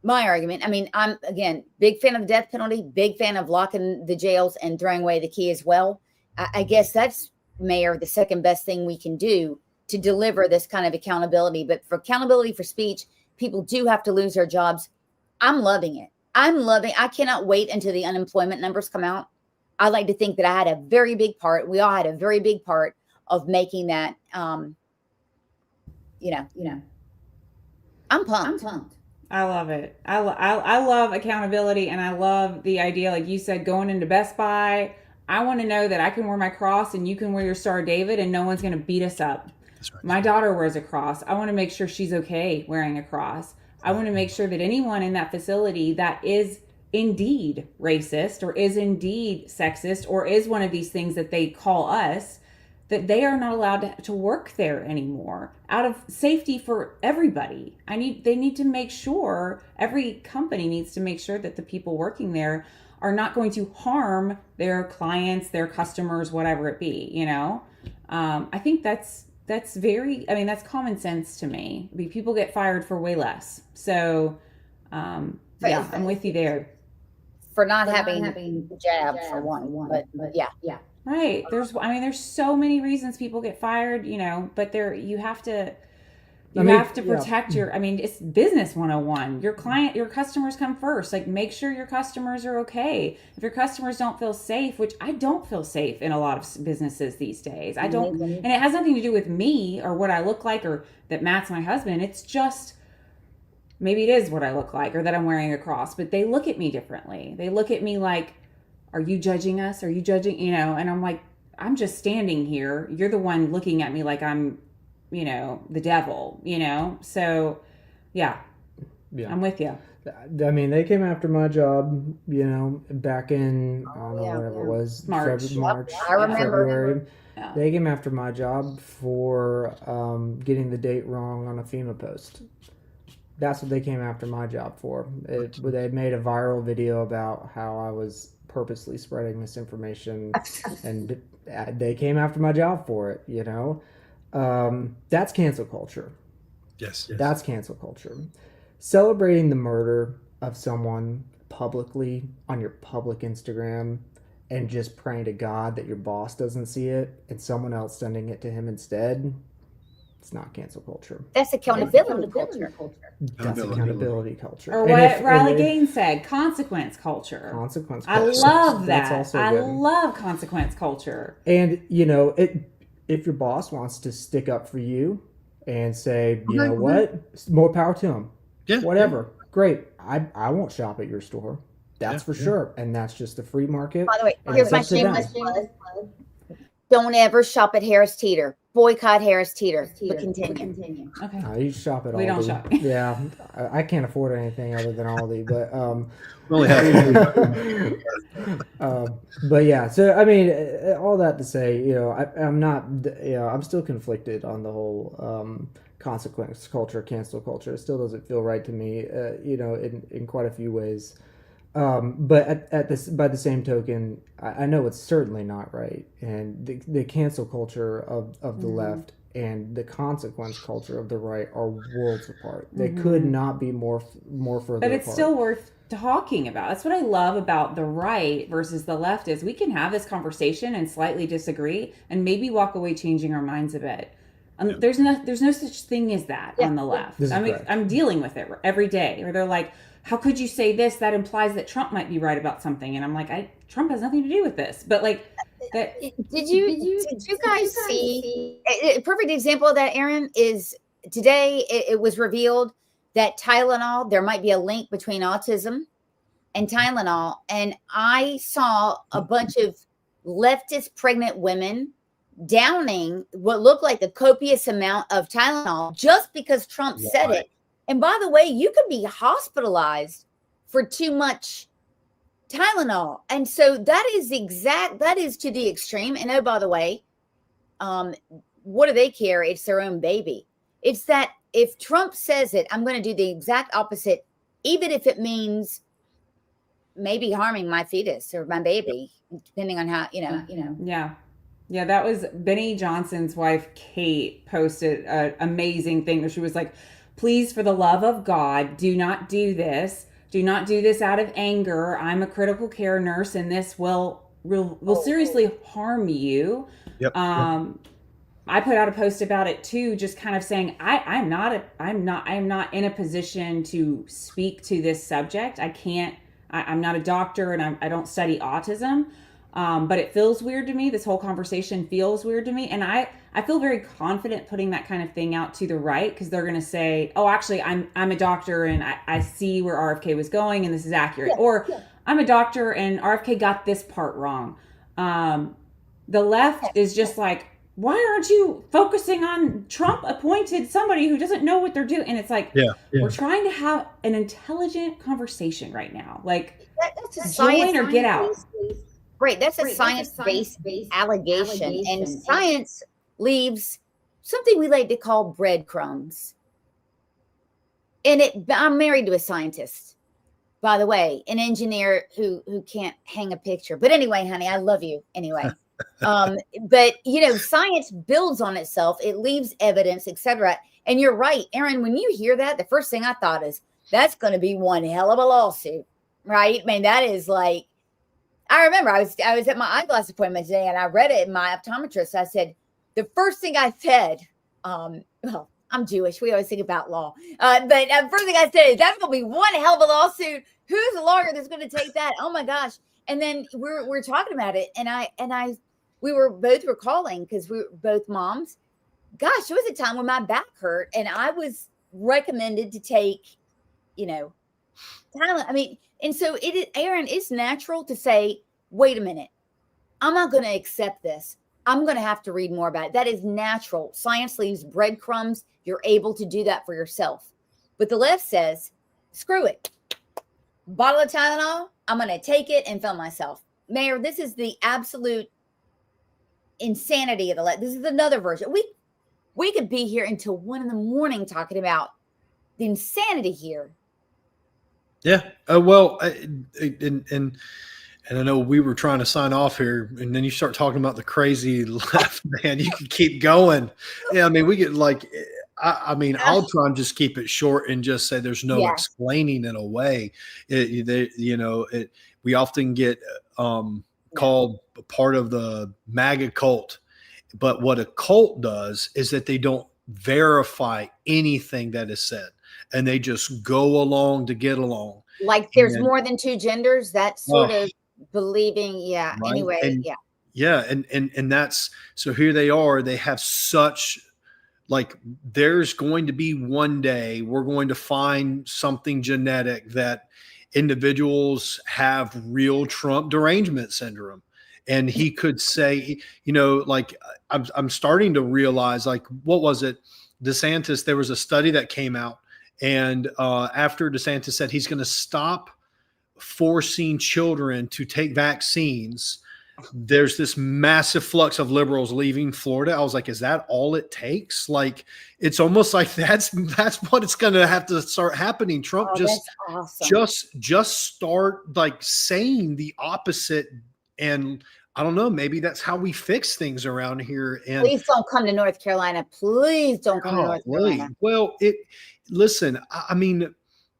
C: my argument. I mean, I'm, again, big fan of the death penalty, big fan of locking the jails and throwing away the key as well. I guess that's, Mayor, the second best thing we can do to deliver this kind of accountability. But for accountability for speech, people do have to lose their jobs. I'm loving it. I cannot wait until the unemployment numbers come out. I like to think that I had a very big part. We all had a very big part of making that, you know, I'm pumped.
F: I love it. I love accountability, and I love the idea, like you said, going into Best Buy. I want to know that I can wear my cross and you can wear your Star of David, and no one's going to beat us up. That's right. My daughter wears a cross. I want to make sure she's okay wearing a cross. I want to make sure that anyone in that facility that is indeed racist or is indeed sexist or is one of these things that they call us, that they are not allowed to work there anymore out of safety for everybody. They need to make sure, every company needs to make sure that the people working there are not going to harm their clients, their customers, whatever it be, you know? I think that's that's common sense to me. I mean, people get fired for way less. So, yeah, I'm with you there.
C: For not having the jab for one, but yeah.
F: Right. There's so many reasons people get fired, you know, but you have to protect your, it's business 101. Your customers come first. Like, make sure your customers are okay. If your customers don't feel safe, which I don't feel safe in a lot of businesses these days. I don't, and it has nothing to do with me or what I look like or that Matt's my husband. It's just, maybe it is what I look like or that I'm wearing a cross, but they look at me differently. They look at me like, are you judging us? Are you judging, you know? And I'm like, I'm just standing here. You're the one looking at me like I'm, you know, the devil, you know? So yeah, I'm with you.
G: I mean, they came after my job, you know, back in, I don't know, whatever it was,
F: March.
C: I remember.
G: February. Yeah. They came after my job for getting the date wrong on a FEMA post. That's what they came after my job for. They made a viral video about how I was purposely spreading misinformation, and they came after my job for it, you know? That's cancel culture.
D: Yes.
G: That's cancel culture. Celebrating the murder of someone publicly on your public Instagram and just praying to God that your boss doesn't see it and someone else sending it to him instead, it's not cancel culture.
C: That's accountability culture.
G: That's accountability culture.
F: Or what Riley Gaines said, consequence culture.
G: Consequence
F: culture. I love that.
G: That's also
F: I
G: good.
F: love consequence culture.
G: And, you know, if your boss wants to stick up for you and say, you know what, more power to him.
D: Yeah.
G: Whatever. Great. I won't shop at your store. That's for sure. And that's just a free market.
C: By the way, here's my shameless plug. Don't ever shop at Harris Teeter. Boycott Harris Teeter. But continue.
F: Okay.
G: You shop at Aldi.
F: We don't shop.
G: Yeah. I can't afford anything other than Aldi, but but yeah, so I mean, all that to say, you know, I'm still conflicted on the whole consequence culture, cancel culture. It still doesn't feel right to me, you know, in quite a few ways. But by the same token, I know it's certainly not right. And the cancel culture of the left and the consequence culture of the right are worlds apart. They could not be more further
F: But it's
G: apart.
F: still worth talking about. That's what I love about the right versus the left is we can have this conversation and slightly disagree and maybe walk away changing our minds a bit. There's no such thing as that on the left. I'm dealing with it every day. Or they're like, how could you say this? That implies that Trump might be right about something. And I'm like, Trump has nothing to do with this. But like,
C: did you guys see a perfect example of that, Aaron? Is today it was revealed that Tylenol, there might be a link between autism and Tylenol. And I saw a bunch of leftist pregnant women downing what looked like a copious amount of Tylenol just because Trump said it. And by the way, you could be hospitalized for too much Tylenol. And so that is to the extreme. And oh, by the way, what do they care? It's their own baby. It's that if Trump says it, I'm going to do the exact opposite, even if it means maybe harming my fetus or my baby, depending on how, you know.
F: Yeah. Yeah, that was Benny Johnson's wife, Kate, posted an amazing thing where she was like, please, for the love of God, do not do this. Do not do this out of anger. I'm a critical care nurse, and this will seriously harm you.
D: Yep.
F: I put out a post about it too, just kind of saying I'm not in a position to speak to this subject. I'm not a doctor, and I don't study autism. But it feels weird to me. This whole conversation feels weird to me. And I feel very confident putting that kind of thing out to the right because they're going to say, oh, actually, I'm a doctor and I see where RFK was going and this is accurate. I'm a doctor and RFK got this part wrong. The left is just like, why aren't you focusing on Trump appointed somebody who doesn't know what they're doing? And it's like, we're trying to have an intelligent conversation right now. Like,
C: that's a
F: join or get out.
C: Right. That's a science-based allegation. And science leaves something we like to call breadcrumbs. And I'm married to a scientist, by the way, an engineer who can't hang a picture. But anyway, honey, I love you anyway. But science builds on itself. It leaves evidence, etc. And you're right, Aaron, when you hear that, the first thing I thought is that's going to be one hell of a lawsuit, right? I mean, that is like, I remember I was at my eyeglass appointment today and I read it in my optometrist. I said, the first thing I said, well, I'm Jewish. We always think about law. But the first thing I said is that's going to be one hell of a lawsuit. Who's the lawyer that's going to take that? Oh my gosh. And then we're talking about it. And we were both recalling because we were both moms. Gosh, there was a time when my back hurt and I was recommended to take, Tylenol. I mean, and so Aaron, it's natural to say, wait a minute, I'm not going to accept this. I'm going to have to read more about it. That is natural. Science leaves breadcrumbs. You're able to do that for yourself. But the left says, screw it. Bottle of Tylenol, I'm going to take it and film myself. Mayor, this is the absolute insanity of the left. This is another version. We could be here until 1 a.m. talking about the insanity here.
D: Yeah. Well, and I know we were trying to sign off here, and then you start talking about the crazy left, man. You can keep going. Yeah, I mean, we get like, I'll try and just keep it short and just say there's no explaining it away. We often get called part of the MAGA cult, but what a cult does is that they don't verify anything that is said, and they just go along to get along.
C: Like there's more than two genders. That sort of believing. Yeah. Right. Anyway.
D: And, yeah. And that's, so here they are. They have such, like, there's going to be one day we're going to find something genetic that individuals have real Trump derangement syndrome. And he could say, like, I'm starting to realize, like, what was it? DeSantis, there was a study that came out, and after DeSantis said he's going to stop forcing children to take vaccines, there's this massive flux of liberals leaving Florida. I was like, is that all it takes? Like, it's almost like that's what it's going to have to start happening. Trump just start like saying the opposite. And I don't know, maybe that's how we fix things around here. And
C: please don't come to North Carolina. Please don't come to North Carolina.
D: Well, listen, I mean,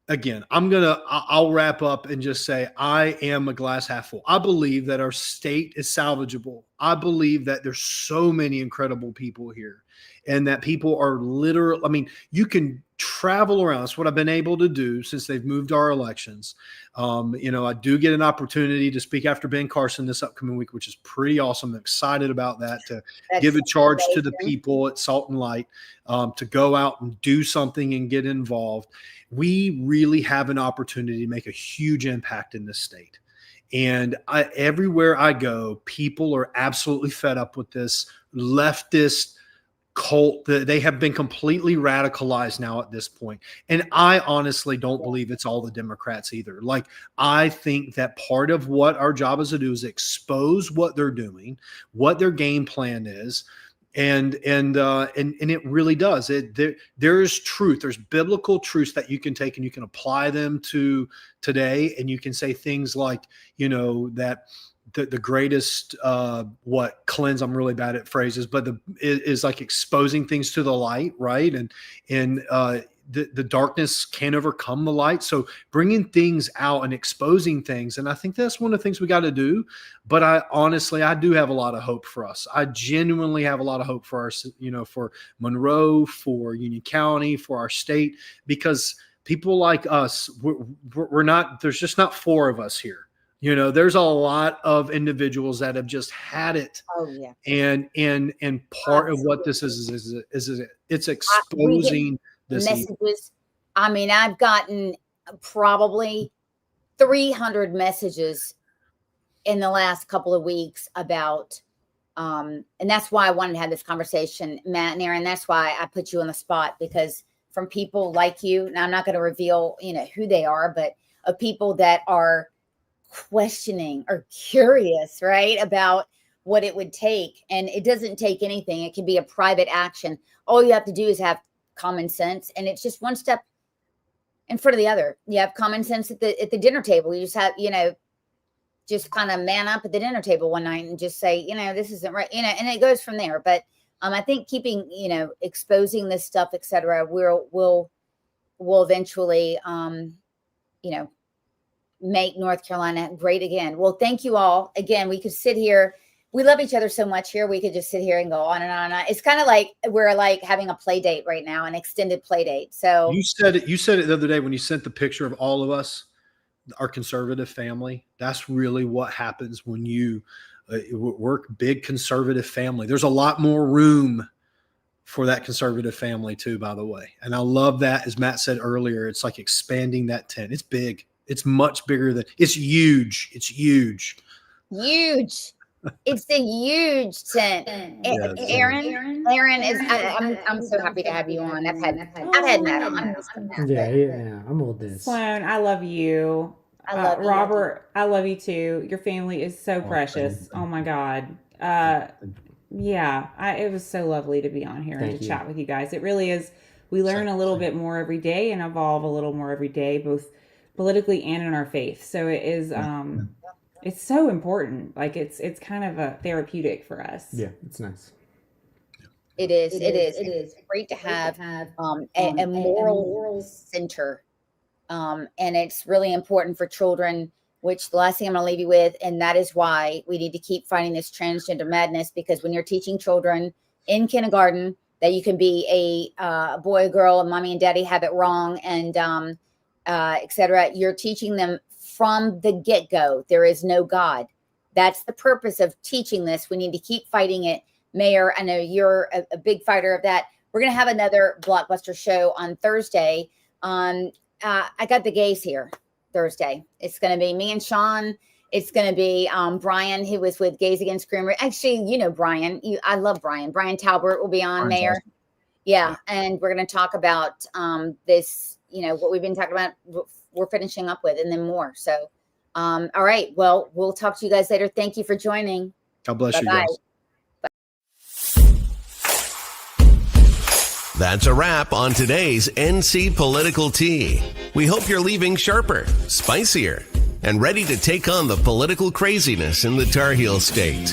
D: again, I'll wrap up and just say I am a glass half full. I believe that our state is salvageable. I believe that there's so many incredible people here, and that people are literal. I mean, you can travel around. That's what I've been able to do since they've moved our elections. I do get an opportunity to speak after Ben Carson this upcoming week, which is pretty awesome. I'm excited about that, to give a charge to the people at Salt and Light, to go out and do something and get involved. We really have an opportunity to make a huge impact in this state. And everywhere I go, people are absolutely fed up with this leftist cult. They have been completely radicalized now at this point. And I honestly don't believe it's all the Democrats either. Like, I think that part of what our job is to do is expose what they're doing, what their game plan is. And it really does. There's truth. There's biblical truths that you can take and you can apply them to today. And you can say things like, that the greatest cleanse. I'm really bad at phrases, but is like exposing things to the light, right? And the darkness can't overcome the light. So bringing things out and exposing things. And I think that's one of the things we got to do. But I do have a lot of hope for us. I genuinely have a lot of hope for our, for Monroe, for Union County, for our state, because people like us, we're not, there's just not four of us here. There's a lot of individuals that have just had it.
C: Oh yeah.
D: And part of what this is it's exposing this
C: messages.
D: evil.
C: I mean, I've gotten probably 300 messages in the last couple of weeks about And that's why I wanted to have this conversation, Matt and Aaron. That's why I put you on the spot, because from people like you, now I'm not going to reveal, who they are, but of people that are questioning or curious, right, about what it would take. And it doesn't take anything. It can be a private action. All you have to do is have common sense. And it's just one step in front of the other. You have common sense at the dinner table. You just have, just kind of man up at the dinner table one night and just say, this isn't right, and it goes from there. But I think keeping, exposing this stuff, et cetera, will eventually, make North Carolina great again. Well, thank you all. Again, we could sit here. We love each other so much here. We could just sit here and go on and on and on. It's kind of like we're like having a play date right now, an extended play date. So you said it the other day when you sent the picture of all of us, our conservative family. That's really what happens when you work big conservative family. There's a lot more room for that conservative family too, by the way. And I love that. As Matt said earlier, it's like expanding that tent. It's big. It's much bigger than it's huge. It's huge. Huge. It's a huge tent. Yeah, Aaron is. I'm so happy to have you on. I've had Matt on.
G: Yeah. I'm old this.
F: Sloan, I love you.
C: I love you.
F: Robert, I love you too. Your family is so precious. Oh my God. It was so lovely to be on here and to chat with you guys. It really is. We learn a little bit more every day and evolve a little more every day, both politically and in our faith. So it is. It's so important. Like it's kind of a therapeutic for us.
G: Yeah, it's nice.
C: It is. It's great to have a moral center. And it's really important for children, which the last thing I'm going to leave you with, and that is why we need to keep fighting this transgender madness, because when you're teaching children in kindergarten that you can be a boy, a girl, and mommy and daddy have it wrong, and et cetera, you're teaching them from the get-go, there is no God. That's the purpose of teaching this. We need to keep fighting it. Mayor, I know you're a big fighter of that. We're going to have another Blockbuster show on Thursday. I got the gays here Thursday. It's going to be me and Sean. It's going to be Brian, who was with Gays Against Groomery. Actually, Brian. I love Brian. Brian Talbert will be on, Mayor. Awesome. Yeah, and we're going to talk about this, what we've been talking about. We're finishing up with, and then more. So, all right. Well, we'll talk to you guys later. Thank you for joining.
D: God bless you guys.
A: That's a wrap on today's NC Political Tea. We hope you're leaving sharper, spicier, and ready to take on the political craziness in the Tar Heel State.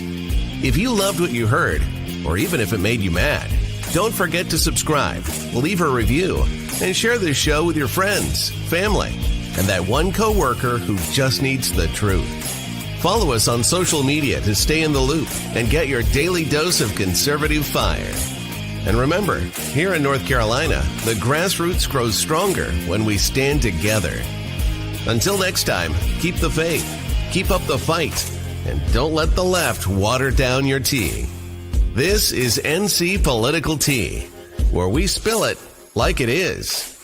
A: If you loved what you heard, or even if it made you mad, don't forget to subscribe, leave a review, and share this show with your friends, family, and that one coworker who just needs the truth. Follow us on social media to stay in the loop and get your daily dose of conservative fire. And remember, here in North Carolina, the grassroots grows stronger when we stand together. Until next time, keep the faith, keep up the fight, and don't let the left water down your tea. This is NC Political Tea, where we spill it like it is.